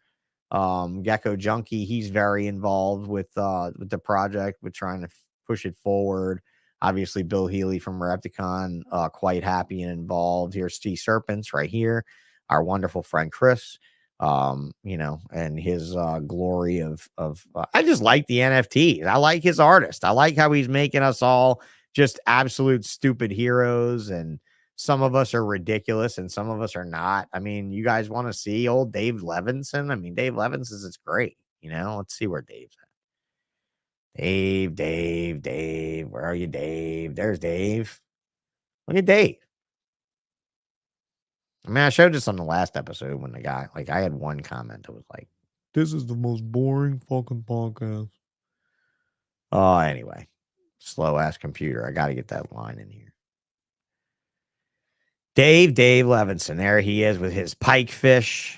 Gecko Junkie, he's very involved with the project, with trying to push it forward. Obviously, Bill Healy from Repticon, quite happy and involved. Here's Steve Serpents right here, our wonderful friend Chris. And his glory of I just like the NFTs. I like his artist. I like how he's making us all just absolute stupid heroes, and some of us are ridiculous and some of us are not. I mean, you guys want to see old Dave Levinson? I mean, Dave Levinson is great. Let's see where Dave's at. Dave. Where are you, Dave? There's Dave. Look at Dave. I mean, I showed this on the last episode when the guy, like, I had one comment that was like, "This is the most boring fucking podcast." Oh, anyway, slow ass computer. I got to get that line in here. Dave Levinson. There he is with his pike fish,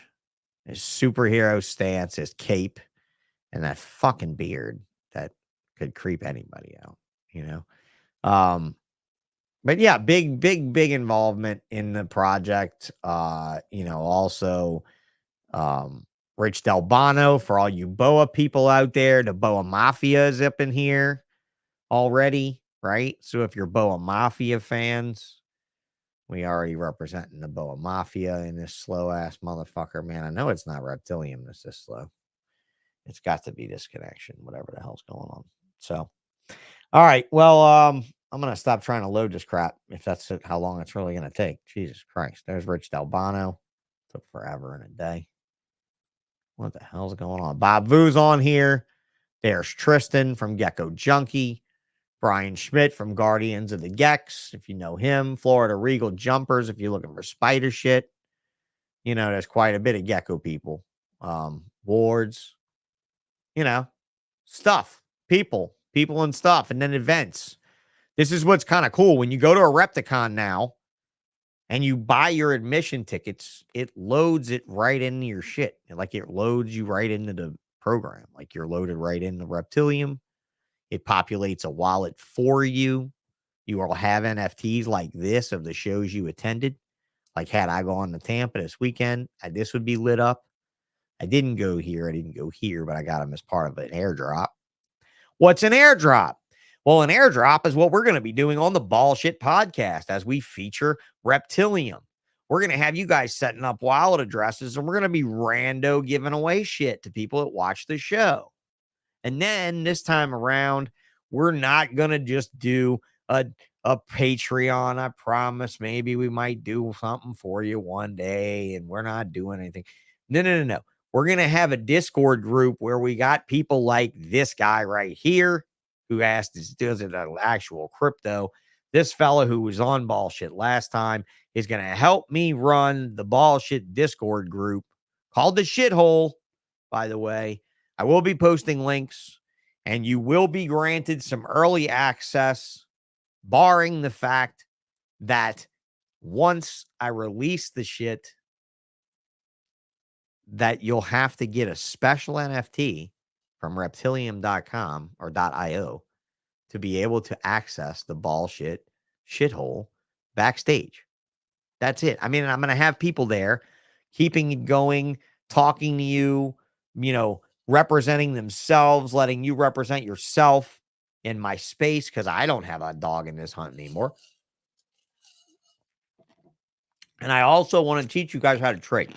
his superhero stance, his cape, and that fucking beard that could creep anybody out. But yeah, big involvement in the project. Also, Rich Delbano, for all you Boa people out there. The Boa Mafia is up in here already, right? So if you're Boa Mafia fans, we already representing the Boa Mafia in this slow ass motherfucker, man. I know it's not Reptilium that's this slow. It's got to be this connection, whatever the hell's going on. So, all right. Well, I'm gonna stop trying to load this crap if that's how long it's really gonna take. Jesus Christ. There's Rich Delbano. Took forever and a day. What the hell's going on? Bob Vu's on here. There's Tristan from Gecko Junkie. Brian Schmidt from Guardians of the Gex, if you know him. Florida Regal Jumpers, if you're looking for spider shit. There's quite a bit of gecko people. Wards, stuff, people and stuff, and then events. This is what's kind of cool. When you go to a Repticon now and you buy your admission tickets, it loads it right into your shit. Like it loads you right into the program. Like you're loaded right into Reptilium. It populates a wallet for you. You will have NFTs like this of the shows you attended. Like had I gone to Tampa this weekend, this would be lit up. I didn't go here. I didn't go here, but I got them as part of an airdrop. What's an airdrop? Well, an airdrop is what we're going to be doing on the Bullshit podcast as we feature Reptilium. We're going to have you guys setting up wallet addresses, and we're going to be rando giving away shit to people that watch the show. And then this time around, we're not going to just do a Patreon. I promise maybe we might do something for you one day, and we're not doing anything. No. We're going to have a Discord group where we got people like this guy right here who asked, does it actual crypto? This fella who was on Bullshit last time is going to help me run the Bullshit Discord group called the Shithole, by the way. I will be posting links, and you will be granted some early access, barring the fact that once I release the shit, that you'll have to get a special NFT from reptilium.com or .io to be able to access the Bullshit Shithole backstage. That's it. I mean, I'm going to have people there keeping it going, talking to you, representing themselves, letting you represent yourself in my space, because I don't have a dog in this hunt anymore. And I also want to teach you guys how to trade.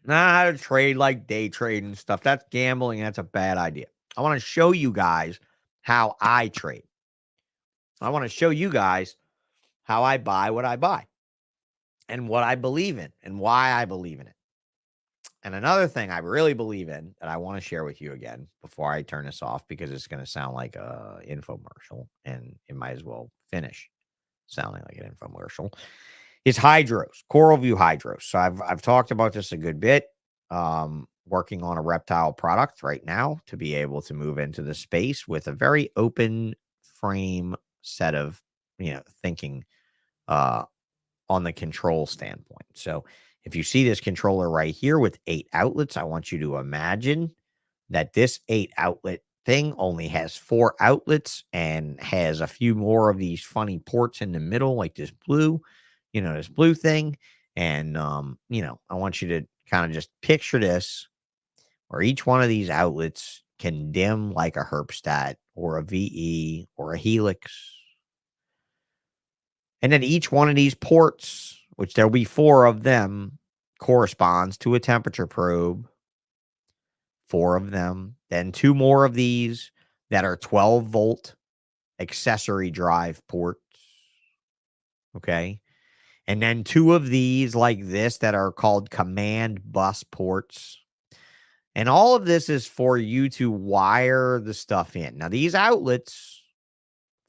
Not how to trade like day trade and stuff. That's gambling. That's a bad idea. I want to show you guys how I trade. I want to show you guys how I buy what I buy and what I believe in and why I believe in it. And another thing I really believe in that I want to share with you again before I turn this off, because it's going to sound like an infomercial and it might as well finish sounding like an infomercial, is hydros, Coral View hydros. So I've talked about this a good bit. Working on a reptile product right now to be able to move into the space with a very open frame set of, thinking on the control standpoint. So if you see this controller right here with 8 outlets, I want you to imagine that this 8 outlet thing only has 4 outlets and has a few more of these funny ports in the middle, like this blue, this blue thing. And, I want you to kind of just picture this, where each one of these outlets can dim like a Herpstat or a VE or a Helix. And then each one of these ports, which there'll be 4 of them, corresponds to a temperature probe. 4 of them. Then 2 more of these that are 12-volt accessory drive ports. Okay. And then 2 of these like this that are called command bus ports. And all of this is for you to wire the stuff in. Now, these outlets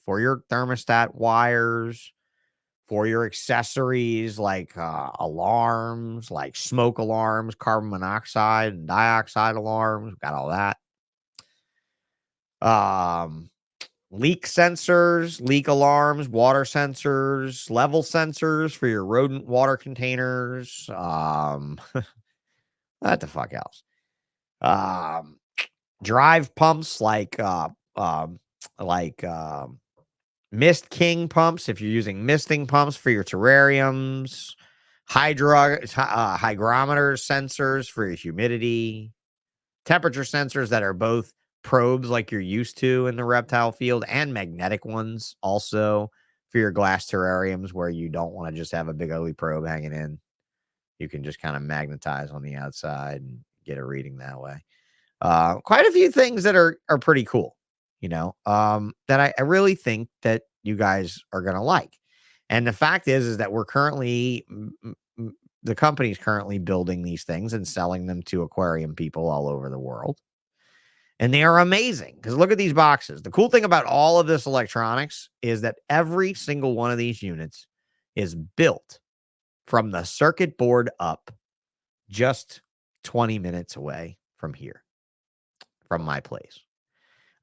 for your thermostat wires, for your accessories like alarms, like smoke alarms, carbon monoxide and dioxide alarms, got all that. Leak sensors, leak alarms, water sensors, level sensors for your rodent water containers. What the fuck else? Drive pumps like Mist King pumps if you're using misting pumps for your terrariums, hygrometer sensors for your humidity, temperature sensors that are both probes like you're used to in the reptile field, and magnetic ones also for your glass terrariums where you don't want to just have a big ugly probe hanging in. You can just kind of magnetize on the outside and get a reading that way. Quite a few things that are pretty cool, that I really think that you guys are going to like. And the fact is that we're currently, the company's currently building these things and selling them to aquarium people all over the world. And they are amazing because look at these boxes. The cool thing about all of this electronics is that every single one of these units is built from the circuit board up just 20 minutes away from here, from my place.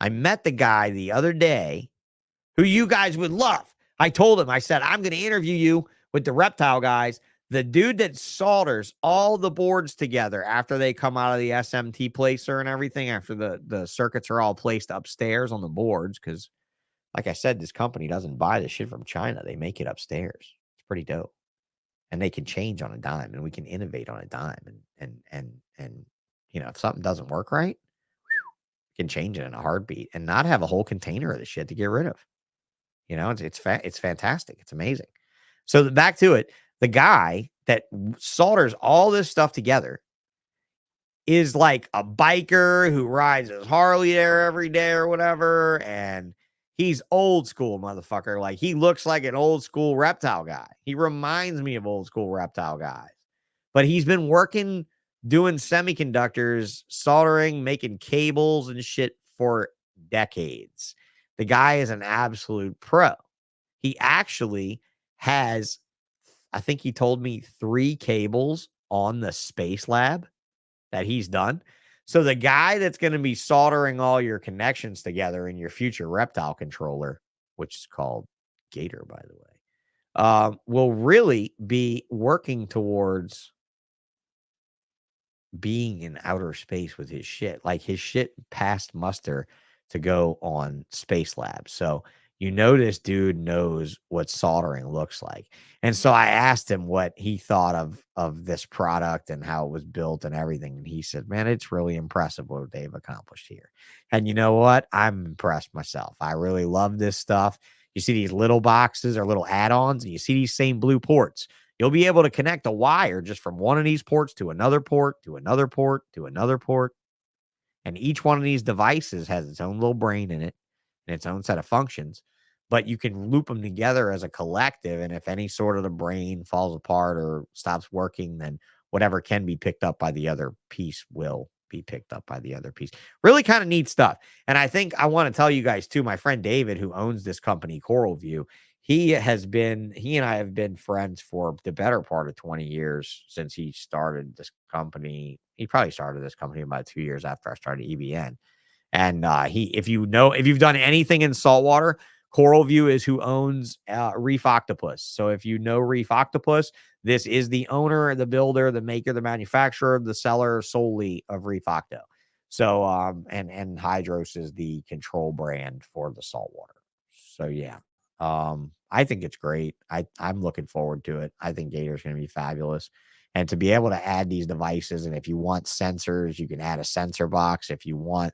I met the guy the other day who you guys would love. I told him, I said, I'm going to interview you with the reptile guys. The dude that solders all the boards together after they come out of the SMT placer and everything, after the circuits are all placed upstairs on the boards. Because, like I said, this company doesn't buy the shit from China. They make it upstairs. It's pretty dope. And they can change on a dime, and we can innovate on a dime. And if something doesn't work right, can change it in a heartbeat and not have a whole container of the shit to get rid of. It's fantastic. It's amazing. So back to it. The guy that solders all this stuff together is like a biker who rides his Harley there every day or whatever. And he's old school, motherfucker. Like, he looks like an old school reptile guy. He reminds me of old school reptile guys. But he's been working doing semiconductors, soldering, making cables and shit for decades. The guy is an absolute pro. He actually has, I think he told me 3 cables on the space lab that he's done. So the guy that's going to be soldering all your connections together in your future reptile controller, which is called Gator, by the way, will really be working towards being in outer space with his shit. Like his shit passed muster to go on Space Lab. So you know this dude knows what soldering looks like. And so I asked him what he thought of this product and how it was built and everything. And he said, "Man, it's really impressive what they've accomplished here." And you know what? I'm impressed myself. I really love this stuff. You see these little boxes or little add-ons, and you see these same blue ports. You'll be able to connect a wire just from one of these ports to another port, to another port, to another port. And each one of these devices has its own little brain in it and its own set of functions. But you can loop them together as a collective. And if any sort of the brain falls apart or stops working, then whatever can be picked up by the other piece will be picked up by the other piece. Really kind of neat stuff. And I think I want to tell you guys too, my friend David, who owns this company, Coral View, he and I have been friends for the better part of 20 years since he started this company. He probably started this company about 2 years after I started EBN. And if you've done anything in saltwater, Coral View is who owns Reef Octopus. So if you know Reef Octopus, this is the owner, the builder, the maker, the manufacturer, the seller solely of Reef Octo. So and Hydros is the control brand for the saltwater. So yeah. I think it's great. I'm looking forward to it. I think Gator's going to be fabulous. And to be able to add these devices, and if you want sensors, you can add a sensor box. If you want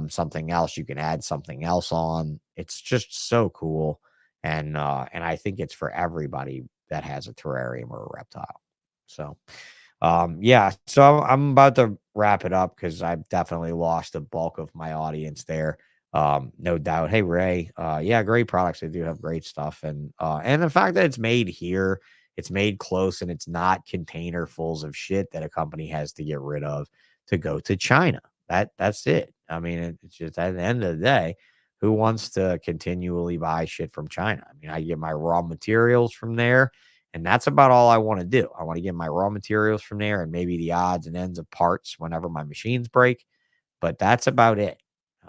something else, you can add something else on. It's just so cool. And I think it's for everybody that has a terrarium or a reptile. So yeah, so I'm about to wrap it up because I've definitely lost the bulk of my audience there. No doubt. Hey Ray, yeah, great products. They do have great stuff. And the fact that it's made here, it's made close, and it's not container fulls of shit that a company has to get rid of to go to China. That's it. I mean, it's just at the end of the day, who wants to continually buy shit from China? I mean, I get my raw materials from there, and that's about all I want to do. I want to get my raw materials from there and maybe the odds and ends of parts whenever my machines break. But that's about it.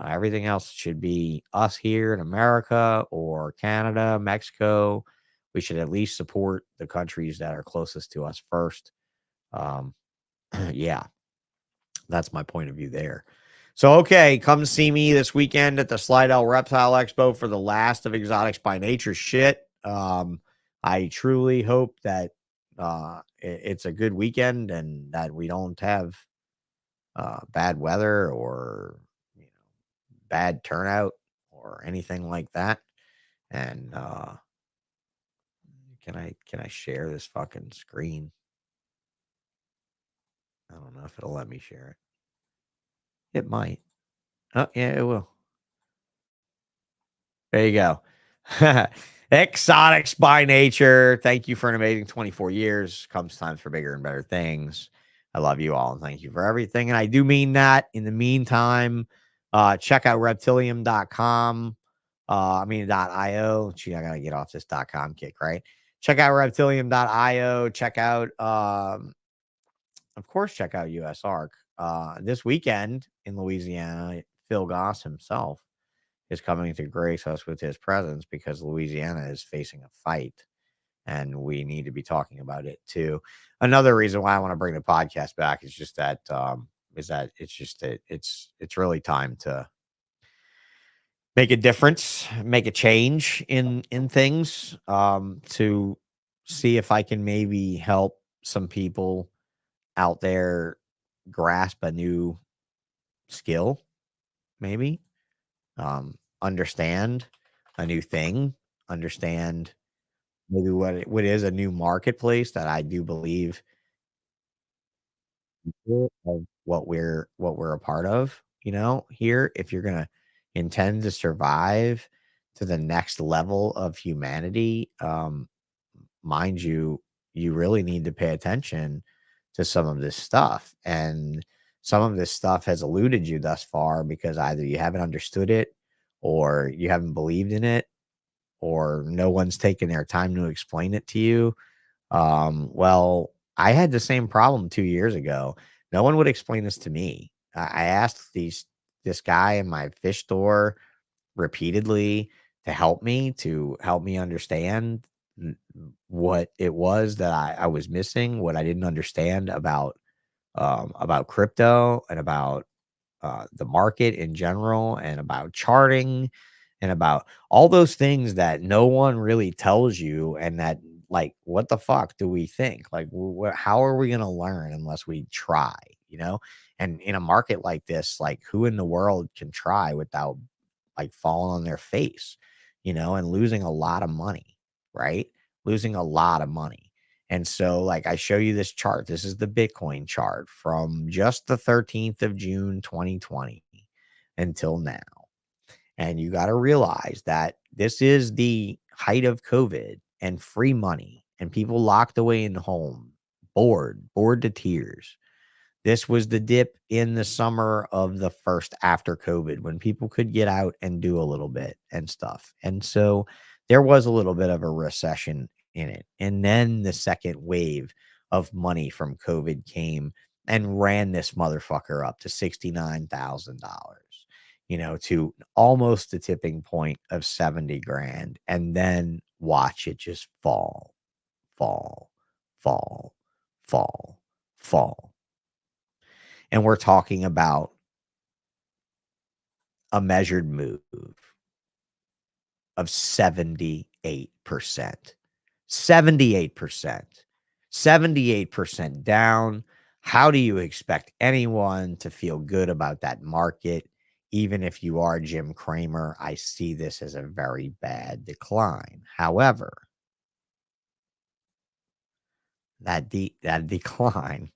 Everything else should be us here in America or Canada, Mexico. We should at least support the countries that are closest to us first. Um, yeah, that's my point of view there. So, okay, come see me this weekend at the Slidell Reptile Expo for the last of Exotics by Nature shit. I truly hope that it's a good weekend and that we don't have bad weather or bad turnout or anything like that. And can I share this fucking screen? I don't know if it'll let me share it. It might. Oh yeah, it will. There you go. Exotics by Nature. Thank you for an amazing 24 years. Comes time for bigger and better things. I love you all and thank you for everything. And I do mean that. In the meantime, check out reptilium.com. .io. Gee, I gotta get off this .com kick, right? Check out reptilium.io. Check out of course, check out USARC. This weekend in Louisiana, Phil Goss himself is coming to grace us with his presence because Louisiana is facing a fight and we need to be talking about it too. Another reason why I want to bring the podcast back is just that it's really time to make a difference, make a change in things, to see if I can maybe help some people out there grasp a new skill, maybe understand a new thing, understand maybe what is a new marketplace that I do believe of what we're a part of, here. If you're gonna intend to survive to the next level of humanity, mind you, you really need to pay attention to some of this stuff. And some of this stuff has eluded you thus far because either you haven't understood it or you haven't believed in it or no one's taken their time to explain it to you. Well, I had the same problem 2 years ago. No one would explain this to me. I asked this guy in my fish store repeatedly to help me understand what it was that I was missing, what I didn't understand about crypto and about the market in general and about charting and about all those things that no one really tells you. And that, like, what the fuck do we think? Like, how are we going to learn unless we try, you know? And in a market like this, like, who in the world can try without like falling on their face, and losing a lot of money, right? Losing a lot of money. And so, like, I show you this chart. This is the Bitcoin chart from just the 13th of June, 2020 until now. And you got to realize that this is the height of COVID and free money and people locked away in home, bored to tears. This was the dip in the summer of the first after COVID when people could get out and do a little bit and stuff. And so there was a little bit of a recession in it. And then the second wave of money from COVID came and ran this motherfucker up to $69,000, to almost the tipping point of 70 grand. And then watch it just fall, fall, fall, fall, fall. And we're talking about a measured move of 78%. 78%. 78% down. How do you expect anyone to feel good about that market? Even if you are Jim Cramer, I see this as a very bad decline. However, that decline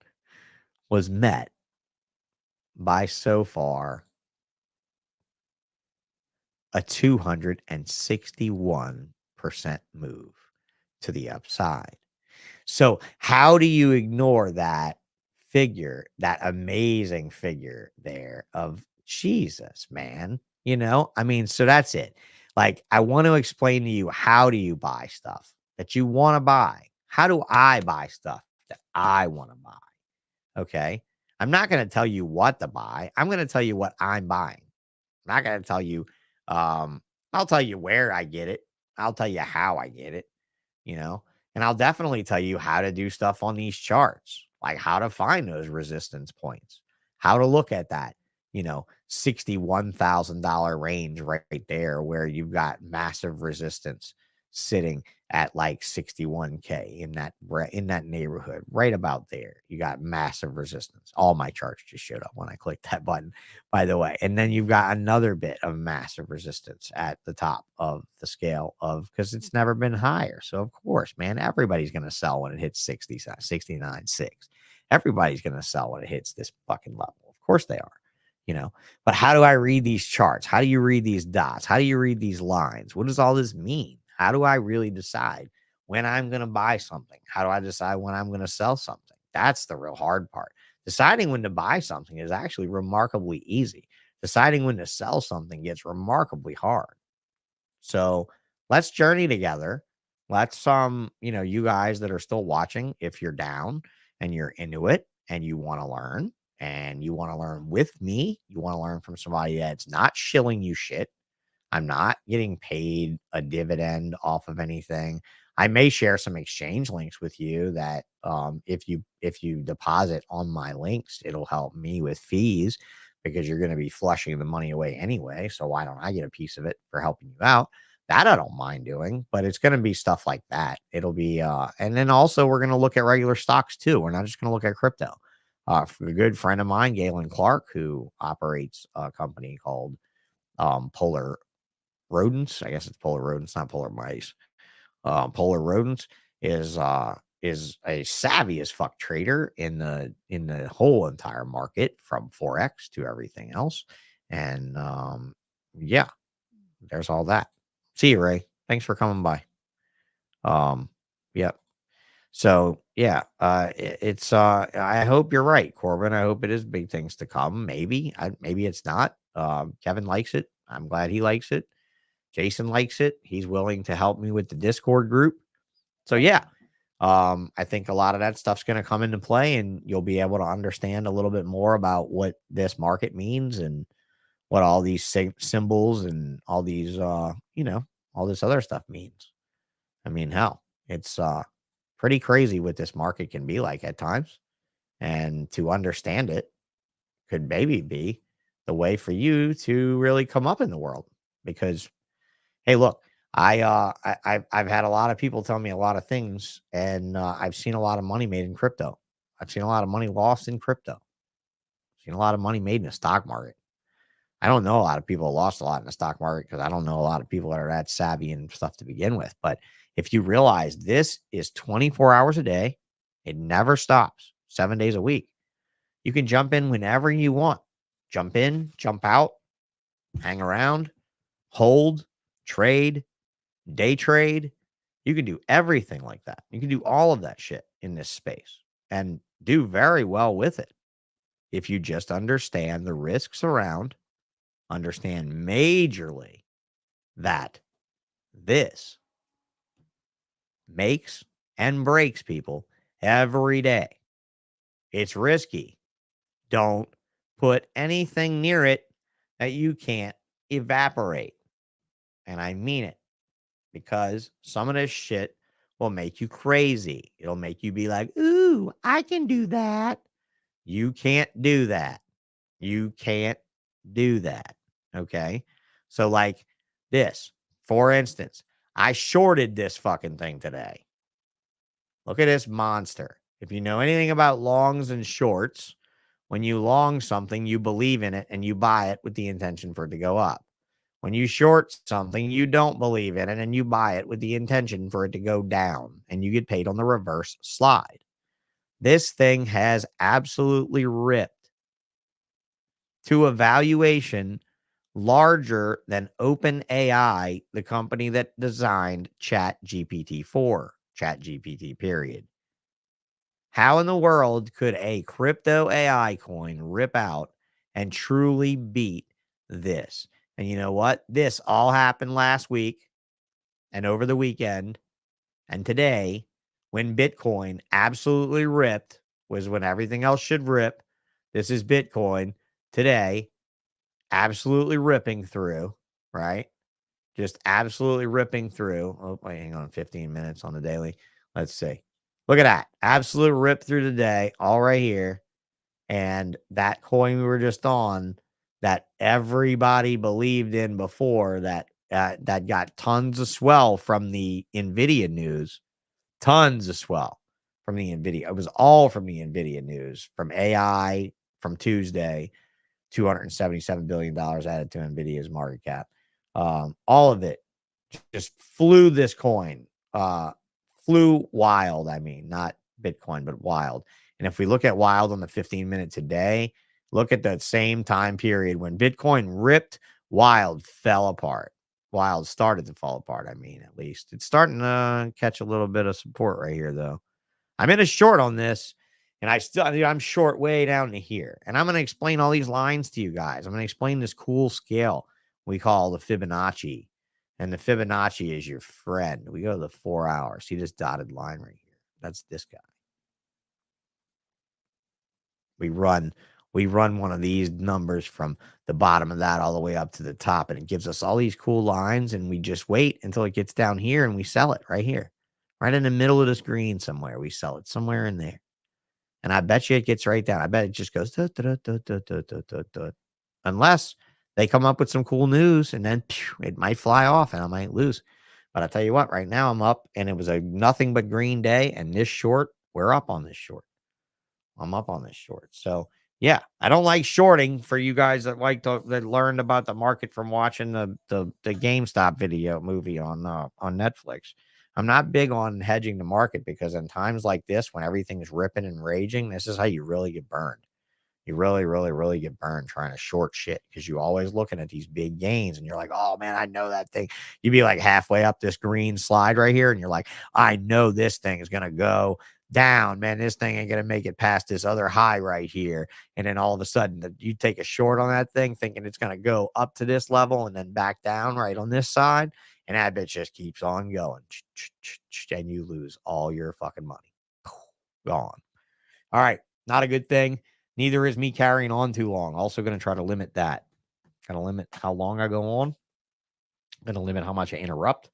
was met by so far a 261% move to the upside. So, how do you ignore that figure, that amazing figure there of Jesus, man? I mean, so that's it. Like, I want to explain to you, how do you buy stuff that you want to buy? How do I buy stuff that I want to buy? Okay. I'm not going to tell you what to buy. I'm going to tell you what I'm buying. I'm not going to tell you, I'll tell you where I get it. I'll tell you how I get it, you know, and I'll definitely tell you how to do stuff on these charts, like how to find those resistance points, how to look at that, $61,000 range right there where you've got massive resistance sitting at like 61K in that neighborhood, right about there. You got massive resistance. All my charts just showed up when I clicked that button, by the way. And then you've got another bit of massive resistance at the top of the scale because it's never been higher. So of course, man, everybody's going to sell when it hits 60, 69.6. Everybody's going to sell when it hits this fucking level. Of course they are. But how do I read these charts? How do you read these dots? How do you read these lines? What does all this mean? How do I really decide when I'm going to buy something? How do I decide when I'm going to sell something? That's the real hard part. Deciding when to buy something is actually remarkably easy. Deciding when to sell something gets remarkably hard. So let's journey together. Let's, you guys that are still watching, if you're down and you're into it and you want to learn and you want to learn with me, you want to learn from somebody that's not shilling you shit. I'm not getting paid a dividend off of anything. I may share some exchange links with you that if you deposit on my links, it'll help me with fees because you're going to be flushing the money away anyway. So why don't I get a piece of it for helping you out? That I don't mind doing, but it's going to be stuff like that. It'll be and then also we're going to look at regular stocks too. We're not just going to look at crypto. For a good friend of mine, Galen Clark, who operates a company called Polar Rodents. I guess it's Polar Rodents, not Polar Mice. Polar Rodents is a savvy as fuck trader in the whole entire market, from forex to everything else. And yeah, there's all that. See you, Ray. Thanks for coming by. Um, yep. So yeah, it's I hope you're right, Corbin. I hope it is big things to come. Maybe, maybe it's not. Kevin likes it. I'm glad he likes it. Jason likes it. He's willing to help me with the Discord group. So yeah, I think a lot of that stuff's going to come into play, and you'll be able to understand a little bit more about what this market means and what all these symbols and all these, all this other stuff means. I mean, hell, it's pretty crazy what this market can be like at times, and to understand it could maybe be the way for you to really come up in the world. Because hey, look, I've had a lot of people tell me a lot of things, and I've seen a lot of money made in crypto. I've seen a lot of money lost in crypto. Seen a lot of money made in the stock market. I don't know a lot of people lost a lot in the stock market because I don't know a lot of people that are that savvy and stuff to begin with. But if you realize this is 24 hours a day, it never stops, 7 days a week. You can jump in whenever you want. Jump in, jump out, hang around, hold, trade, day trade. You can do everything like that. You can do all of that shit in this space and do very well with it if you just understand the risks around, understand majorly that this makes and breaks people every day. It's risky. Don't put anything near it that you can't evaporate. And I mean it, because some of this shit will make you crazy. It'll make you be like, ooh, I can do that. You can't do that. You can't do that. Okay. So, like this, for instance, I shorted this fucking thing today. Look at this monster. If you know anything about longs and shorts, when you long something, you believe in it and you buy it with the intention for it to go up. When you short something, you don't believe in it and you buy it with the intention for it to go down, and you get paid on the reverse slide. This thing has absolutely ripped to a valuation larger than OpenAI, the company that designed ChatGPT-4, ChatGPT period. How in the world could a crypto AI coin rip out and truly beat this? And you know what? This all happened last week and over the weekend. And today, when Bitcoin absolutely ripped, was when everything else should rip. This is Bitcoin today, absolutely ripping through, right? Just absolutely ripping through. Oh, wait, hang on, 15 minutes on the daily. Let's see. Look at that. Absolute rip through the day, all right here. And that coin we were just on, that everybody believed in before, that got tons of swell from the Nvidia news, tons of swell from the Nvidia. It was all from the Nvidia news, from AI, from Tuesday. $277 billion added to Nvidia's market cap. All of it just flew this coin, flew wild. I mean, not Bitcoin, but wild. And if we look at wild on the 15-minute today, look at that same time period when Bitcoin ripped, wild fell apart. Wild started to fall apart. I mean, at least it's starting to catch a little bit of support right here, though. I'm in a short on this, and I'm short way down to here. And I'm going to explain all these lines to you guys. I'm going to explain this cool scale we call the Fibonacci. And the Fibonacci is your friend. We go to the 4 hours. See this dotted line right here? That's this guy. We run one of these numbers from the bottom of that all the way up to the top, and it gives us all these cool lines, and we just wait until it gets down here and we sell it right here. Right in the middle of this green somewhere. We sell it somewhere in there. And I bet you it gets right down. I bet it just goes unless they come up with some cool news, and then it might fly off and I might lose. But I tell you what, right now I'm up, and it was a nothing but green day. And this short, we're up on this short. I'm up on this short. So yeah, I don't like shorting. For you guys that that learned about the market from watching the GameStop movie on Netflix. I'm not big on hedging the market, because in times like this, when everything's ripping and raging, this is how you really get burned. You really, really, really get burned trying to short shit because you always looking at these big gains and you're like, oh man, I know that thing. You'd be like halfway up this green slide right here, and you're like, I know this thing is gonna go down, man. This thing ain't gonna make it past this other high right here. And then all of a sudden, you take a short on that thing, thinking it's gonna go up to this level and then back down right on this side, and that bitch just keeps on going, and you lose all your fucking money. Gone. All right, not a good thing. Neither is me carrying on too long. Also going to try to limit that. Going to limit how long I go on. Going to limit how much I interrupt.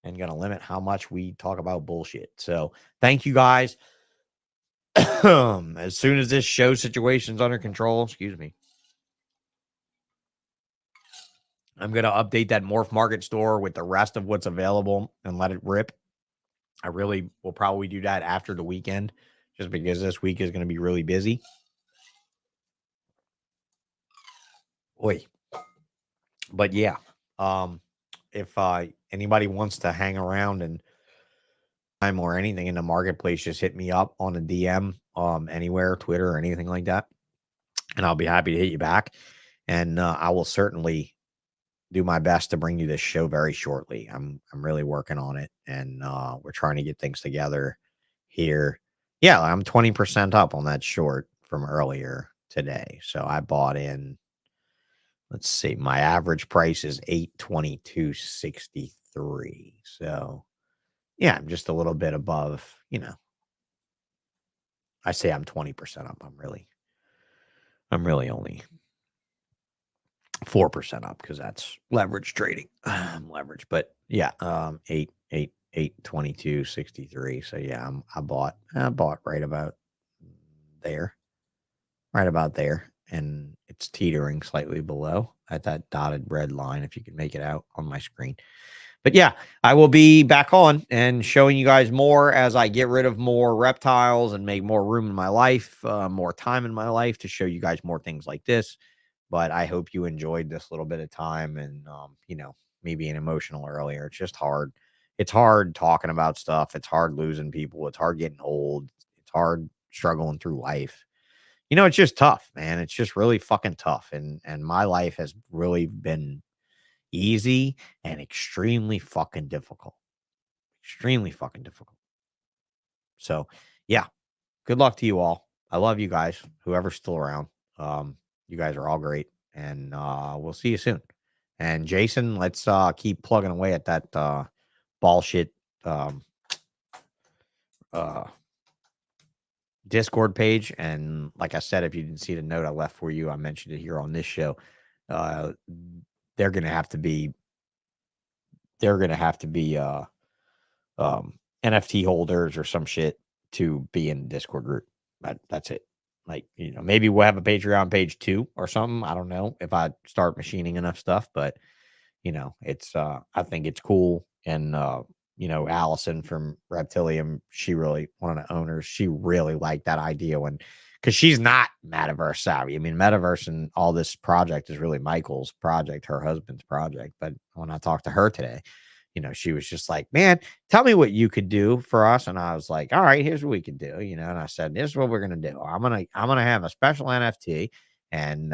And going to limit how much we talk about bullshit. So thank you guys. As soon as this show situation's under control, excuse me, I'm going to update that Morph Market store with the rest of what's available and let it rip. I really will probably do that after the weekend just because this week is going to be really busy. Oi. But yeah, if anybody wants to hang around and time or anything in the marketplace, just hit me up on a DM, anywhere, Twitter or anything like that, and I'll be happy to hit you back. And I will certainly do my best to bring you this show very shortly. I'm really working on it, and we're trying to get things together here. Yeah, I'm 20% up on that short from earlier today. So I bought in. Let's see. My average price is $822.63. So yeah, I'm just a little bit above, I say I'm 20% up. I'm really only 4% up because that's leverage trading. I'm leverage, but yeah, 822.63. So yeah, I bought right about there, and it's teetering slightly below at that dotted red line. If you can make it out on my screen. But yeah, I will be back on and showing you guys more as I get rid of more reptiles and make more room in my life, more time in my life to show you guys more things like this. But I hope you enjoyed this little bit of time and, me being emotional earlier. It's just hard. It's hard talking about stuff. It's hard losing people. It's hard getting old. It's hard struggling through life. It's just tough, man. It's just really fucking tough. And my life has really been easy and extremely fucking difficult. Extremely fucking difficult. So, yeah, good luck to you all. I love you guys, whoever's still around. You guys are all great, and we'll see you soon. And Jason, let's keep plugging away at that bullshit uh, Discord page. And like I said, if you didn't see the note I left for you, I mentioned it here on this show. Uh, they're gonna have to be NFT holders or some shit to be in the Discord group. That's it. Like, maybe we'll have a Patreon page too or something. I don't know if I start machining enough stuff, but it's I think it's cool. And Allison from Reptilium, she really, one of the owners, she really liked that idea because she's not metaverse savvy. I mean, metaverse and all this project is really Michael's project, her husband's project. But when I talked to her today, she was just like, man, tell me what you could do for us. And I was like, all right, here's what we could do. And I said, this is what we're going to do. I'm going to have a special NFT, and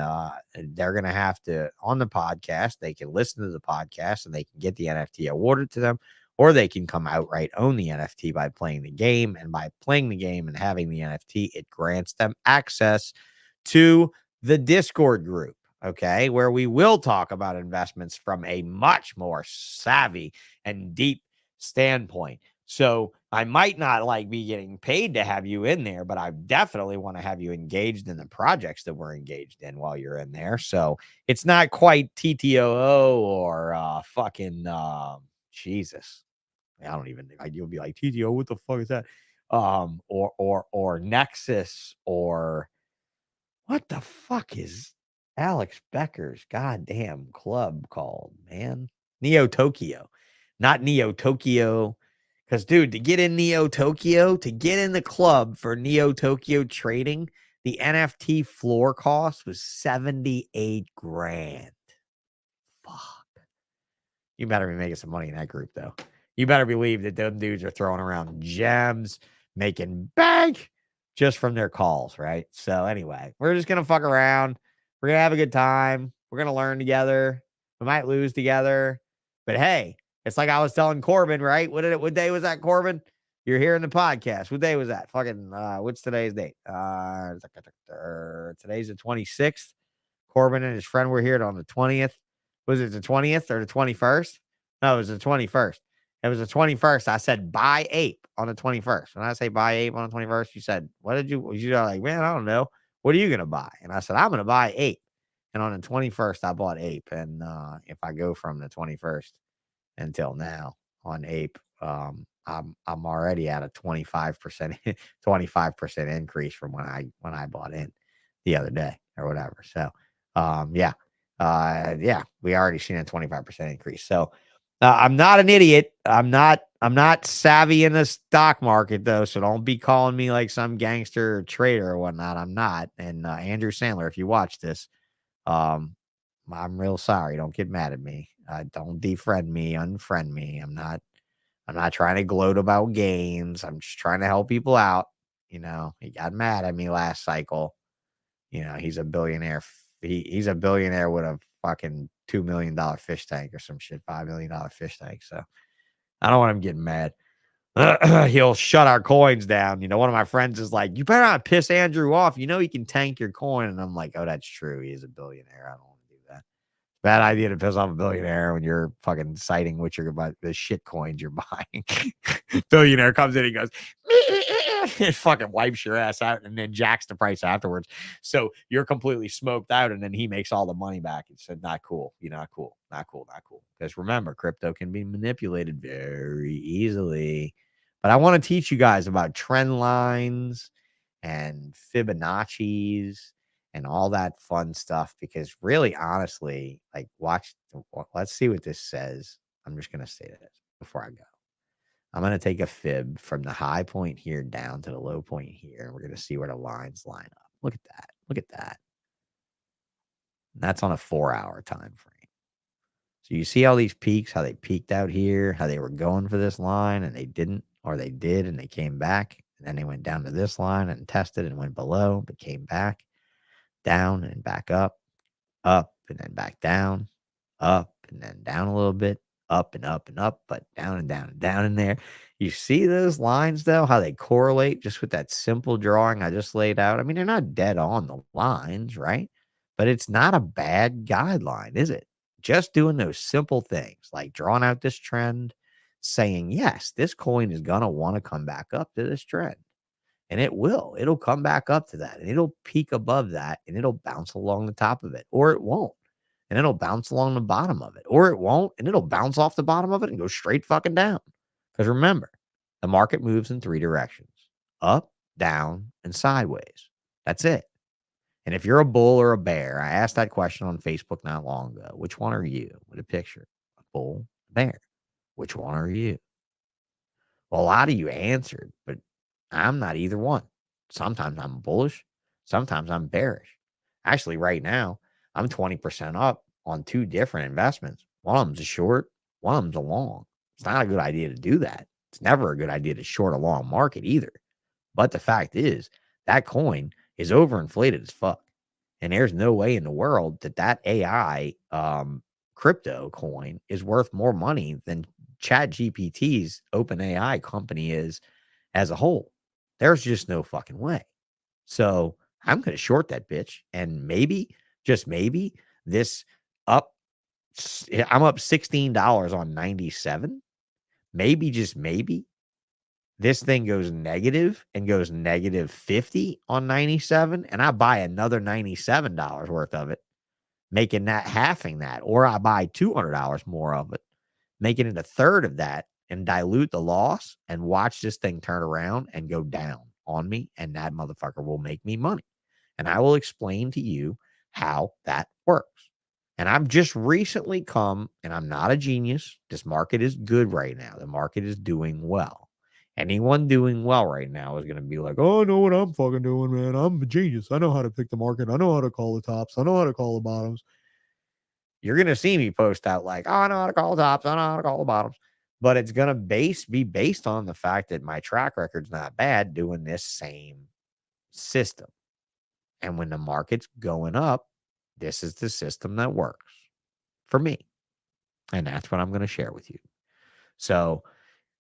they're going to have to, on the podcast, they can listen to the podcast and they can get the NFT awarded to them, or they can come outright own the NFT by playing the game. And by playing the game and having the NFT, it grants them access to the Discord group. Okay, where we will talk about investments from a much more savvy and deep standpoint. So I might not be getting paid to have you in there, but I definitely want to have you engaged in the projects that we're engaged in while you're in there. So it's not quite TTOO or fucking Jesus. I don't even think you'll be like, TTO, what the fuck is that? Or Nexus, or what the fuck is Alex Becker's goddamn club called, man? Neo Tokyo. Not Neo Tokyo. Because, dude, to get in Neo Tokyo, to get in the club for Neo Tokyo trading, the NFT floor cost was 78 grand. Fuck. You better be making some money in that group, though. You better believe that them dudes are throwing around gems, making bank. just from their calls, right? So anyway, we're just gonna fuck around. We're gonna have a good time. We're gonna learn together. We might lose together, but hey, it's like I was telling Corbin, right? What day was that, Corbin? You're hearing the podcast. What day was that? Fucking what's today's date? Today's the 26th. Corbin and his friend were here on the 20th. Was it the 20th or the 21st? No, it was the 21st. It was the 21st. I said buy ape on the 21st. When I say buy ape on the 21st, you said, what did you? You're like, man, I don't know. What are you gonna buy? And I said, I'm gonna buy ape. And on the 21st, I bought ape. And if I go from the 21st until now on ape, I'm already at a 25% 25% increase from when I bought in the other day or whatever. So yeah. Yeah, we already seen a 25% increase. So I'm not an idiot. I'm not savvy in the stock market though. So don't be calling me like some gangster or trader or whatnot. I'm not. And Andrew Sandler, if you watch this, um, I'm real sorry. Don't get mad at me. Don't defriend me, unfriend me. I'm not trying to gloat about gains. I'm just trying to help people out. He got mad at me last cycle. He's a billionaire. He's a billionaire with a fucking $2 million fish tank or some shit, $5 million fish tank. So I don't want him getting mad. He'll shut our coins down. One of my friends is like, you better not piss Andrew off. He can tank your coin. And I'm like, oh, that's true. He is a billionaire. I don't want to do that. Bad idea to piss off a billionaire when you're fucking citing what you're about the shit coins you're buying. Billionaire comes in, he goes, it fucking wipes your ass out and then jacks the price afterwards. So you're completely smoked out, and then he makes all the money back. It's not cool. Not cool. Not cool. Not cool. Because remember, crypto can be manipulated very easily. But I want to teach you guys about trend lines and Fibonacci's and all that fun stuff, because really, honestly, like let's see what this says. I'm just going to say this before I go. I'm going to take a fib from the high point here down to the low point here, and we're going to see where the lines line up. Look at that. Look at that. And that's on a 4-hour time frame. So you see all these peaks, how they peaked out here, how they were going for this line and they didn't, or they did and they came back. And then they went down to this line and tested and went below, but came back, down and back up and then back down, up and then down a little bit, up and up and up, but down and down and down in there. You see those lines though, how they correlate just with that simple drawing I just laid out. I mean, they're not dead on the lines, right? But it's not a bad guideline, is it? Just doing those simple things like drawing out this trend, saying, yes, this coin is going to want to come back up to this trend. And it will. It'll come back up to that, and it'll peak above that, and it'll bounce along the top of it, or it won't. And it'll bounce along the bottom of it, or it won't, and it'll bounce off the bottom of it and go straight fucking down. Because remember, the market moves in 3 directions: up, down, and sideways. That's it. And if you're a bull or a bear, I asked that question on Facebook not long ago. Which one are you? With a picture. A bull, a bear. Which one are you? Well, a lot of you answered, but I'm not either one. Sometimes I'm bullish, sometimes I'm bearish. Actually, right now, I'm 20% up on 2 different investments. One of them's a short, one of them's a long. It's not a good idea to do that. It's never a good idea to short a long market either. But the fact is, that coin is overinflated as fuck. And there's no way in the world that AI crypto coin is worth more money than Chat GPT's OpenAI company is as a whole. There's just no fucking way. So I'm going to short that bitch. And maybe, just maybe, this up, I'm up $16 on 97. Maybe, just maybe, this thing goes negative and goes negative 50 on 97. And I buy another $97 worth of it, making that halving that. Or I buy $200 more of it, making it a third of that, and dilute the loss and watch this thing turn around and go down on me. And that motherfucker will make me money. And I will explain to you how that works. And I've just recently come, and I'm not a genius. This market is good right now. The market is doing well. Anyone doing well right now is going to be like, oh, I know what I'm fucking doing, man. I'm a genius. I know how to pick the market. I know how to call the tops. I know how to call the bottoms. You're going to see me post out like, oh, I know how to call the tops. I know how to call the bottoms. But it's going to be based on the fact that my track record's not bad doing this same system. And when the market's going up, this is the system that works for me. And that's what I'm going to share with you. So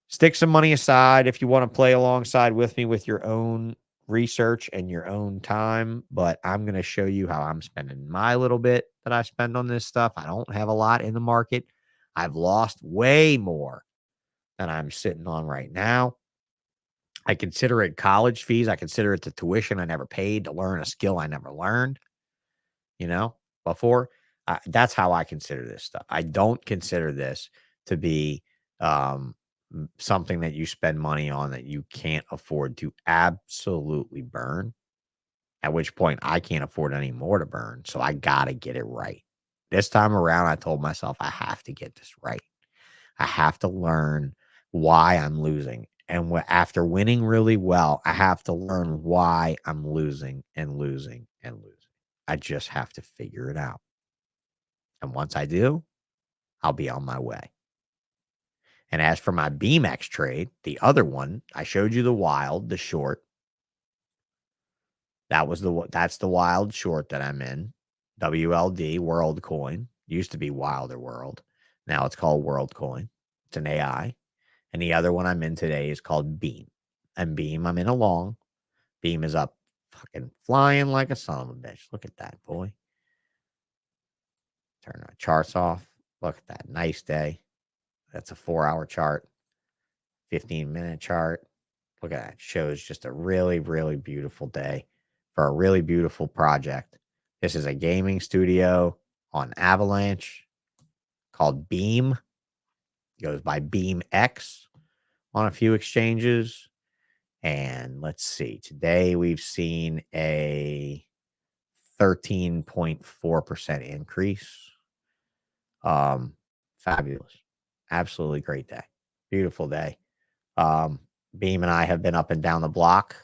stick some money aside if you want to play alongside with me with your own research and your own time. But I'm going to show you how I'm spending my little bit that I spend on this stuff. I don't have a lot in the market. I've lost way more than I'm sitting on right now. I consider it college fees. I consider it the tuition I never paid to learn a skill I never learned, you know, before. That's how I consider this stuff. I don't consider this to be something that you spend money on that you can't afford to absolutely burn, at which point I can't afford any more to burn. So I got to get it right. This time around, I told myself I have to get this right. I have to learn why I'm losing. And after winning really well, I have to learn why I'm losing and losing and losing. I just have to figure it out. And once I do, I'll be on my way. And as for my BMX trade, the other one, I showed you the wild, the short. That's the wild short that I'm in. WLD, World Coin. Used to be Wilder World. Now it's called World Coin. It's an AI. And the other one I'm in today is called Beam. And Beam, I'm in a long. Beam is up fucking flying like a son of a bitch. Look at that, boy. Turn our charts off. Look at that. Nice day. That's a 4-hour chart, 15-minute chart. Look at that. Shows just a really, really beautiful day for a really beautiful project. This is a gaming studio on Avalanche called Beam. It goes by Beam X on a few exchanges. And let's see. Today we've seen a 13.4% increase. Fabulous. Absolutely great day. Beautiful day. Beam and I have been up and down the block.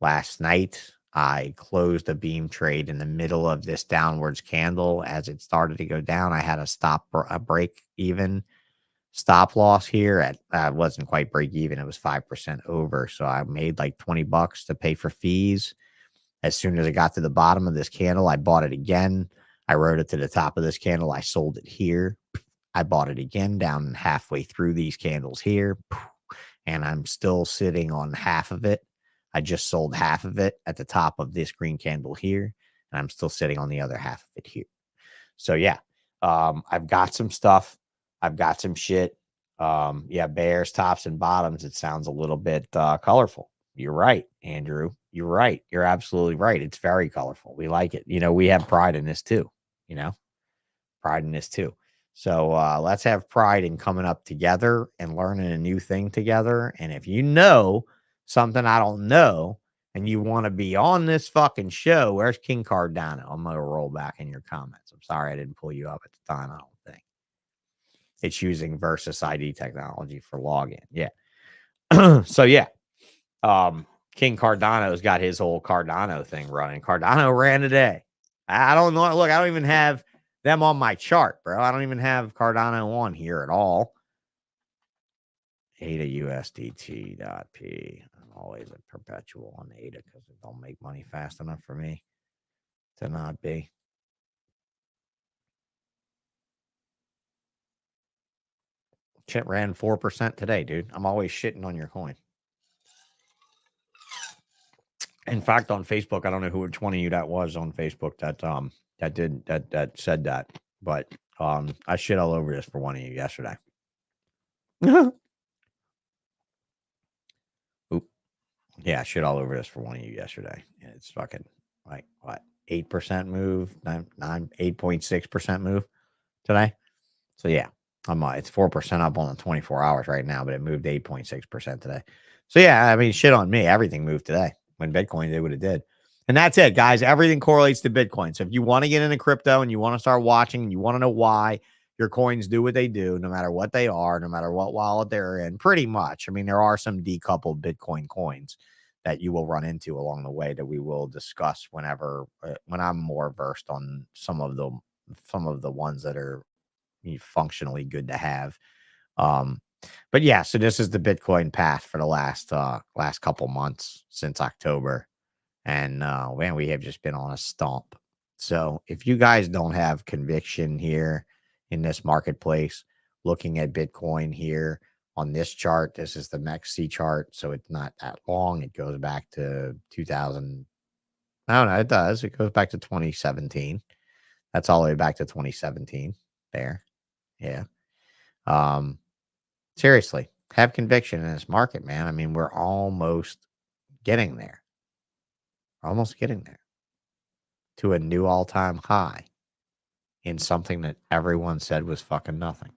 Last night, I closed a Beam trade in the middle of this downwards candle. As it started to go down, I had a break even stop loss here at wasn't quite break even. It was 5% over. So I made like $20 to pay for fees. As soon as I got to the bottom of this candle, I bought it again. I rode it to the top of this candle. I sold it here. I bought it again down halfway through these candles here. And I'm still sitting on half of it. I just sold half of it at the top of this green candle here. And I'm still sitting on the other half of it here. So yeah, I've got some stuff. I've got some shit. Yeah, bears, tops, and bottoms. It sounds a little bit colorful. You're right, Andrew. You're right. You're absolutely right. It's very colorful. We like it. We have pride in this too. Pride in this too. So let's have pride in coming up together and learning a new thing together. And if you know something I don't know and you want to be on this fucking show, where's King Cardano? I'm going to roll back in your comments. I'm sorry I didn't pull you up at the time. I don't think. It's using Versus ID technology for login. Yeah. So yeah. King Cardano's got his whole Cardano thing running. Cardano ran today. I don't know. Look, I don't even have them on my chart, bro. I don't even have Cardano on here at all. ADA USDT.P. I'm always a perpetual on ADA because it don't make money fast enough for me to not be. Shit ran 4% today, dude. I'm always shitting on your coin. In fact, on Facebook, I don't know which one of you that was on Facebook that said that, but I shit all over this for one of you yesterday. Oop. Yeah, I shit all over this for one of you yesterday. And it's fucking like what 8% move, 8.6% move today. So yeah, it's 4% up on the 24 hours right now, but it moved 8.6% today. So yeah, I mean, shit on me. Everything moved today when Bitcoin did what it did. And that's it, guys. Everything correlates to Bitcoin. So if you want to get into crypto and you want to start watching and you want to know why your coins do what they do, no matter what they are, no matter what wallet they're in, pretty much. I mean, there are some decoupled Bitcoin coins that you will run into along the way that we will discuss when I'm more versed on some of the ones that are functionally good to have. But yeah, so this is the Bitcoin path for the last couple months since October. And man, we have just been on a stomp. So if you guys don't have conviction here in this marketplace, looking at Bitcoin here on this chart, this is the MEXC chart. So it's not that long. It goes back to 2000. I don't know. It does. It goes back to 2017. That's all the way back to 2017 there. Yeah. Um, seriously, have conviction in this market, man. I mean, we're almost getting there. Almost getting there to a new all-time high in something that everyone said was fucking nothing.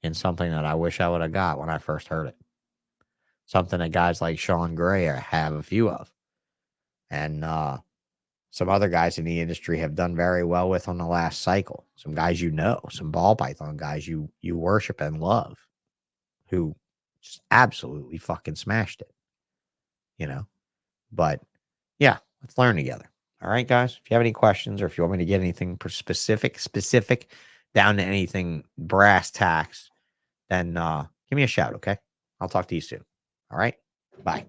In something that I wish I would have got when I first heard it. Something that guys like Sean Gray have a few of. And some other guys in the industry have done very well with on the last cycle. Some guys you know, some ball python guys you worship and love, who just absolutely fucking smashed it. You know? But yeah, let's learn together. All right, guys. If you have any questions or if you want me to get anything specific down to anything brass tacks, then give me a shout, okay? I'll talk to you soon. All right. Bye.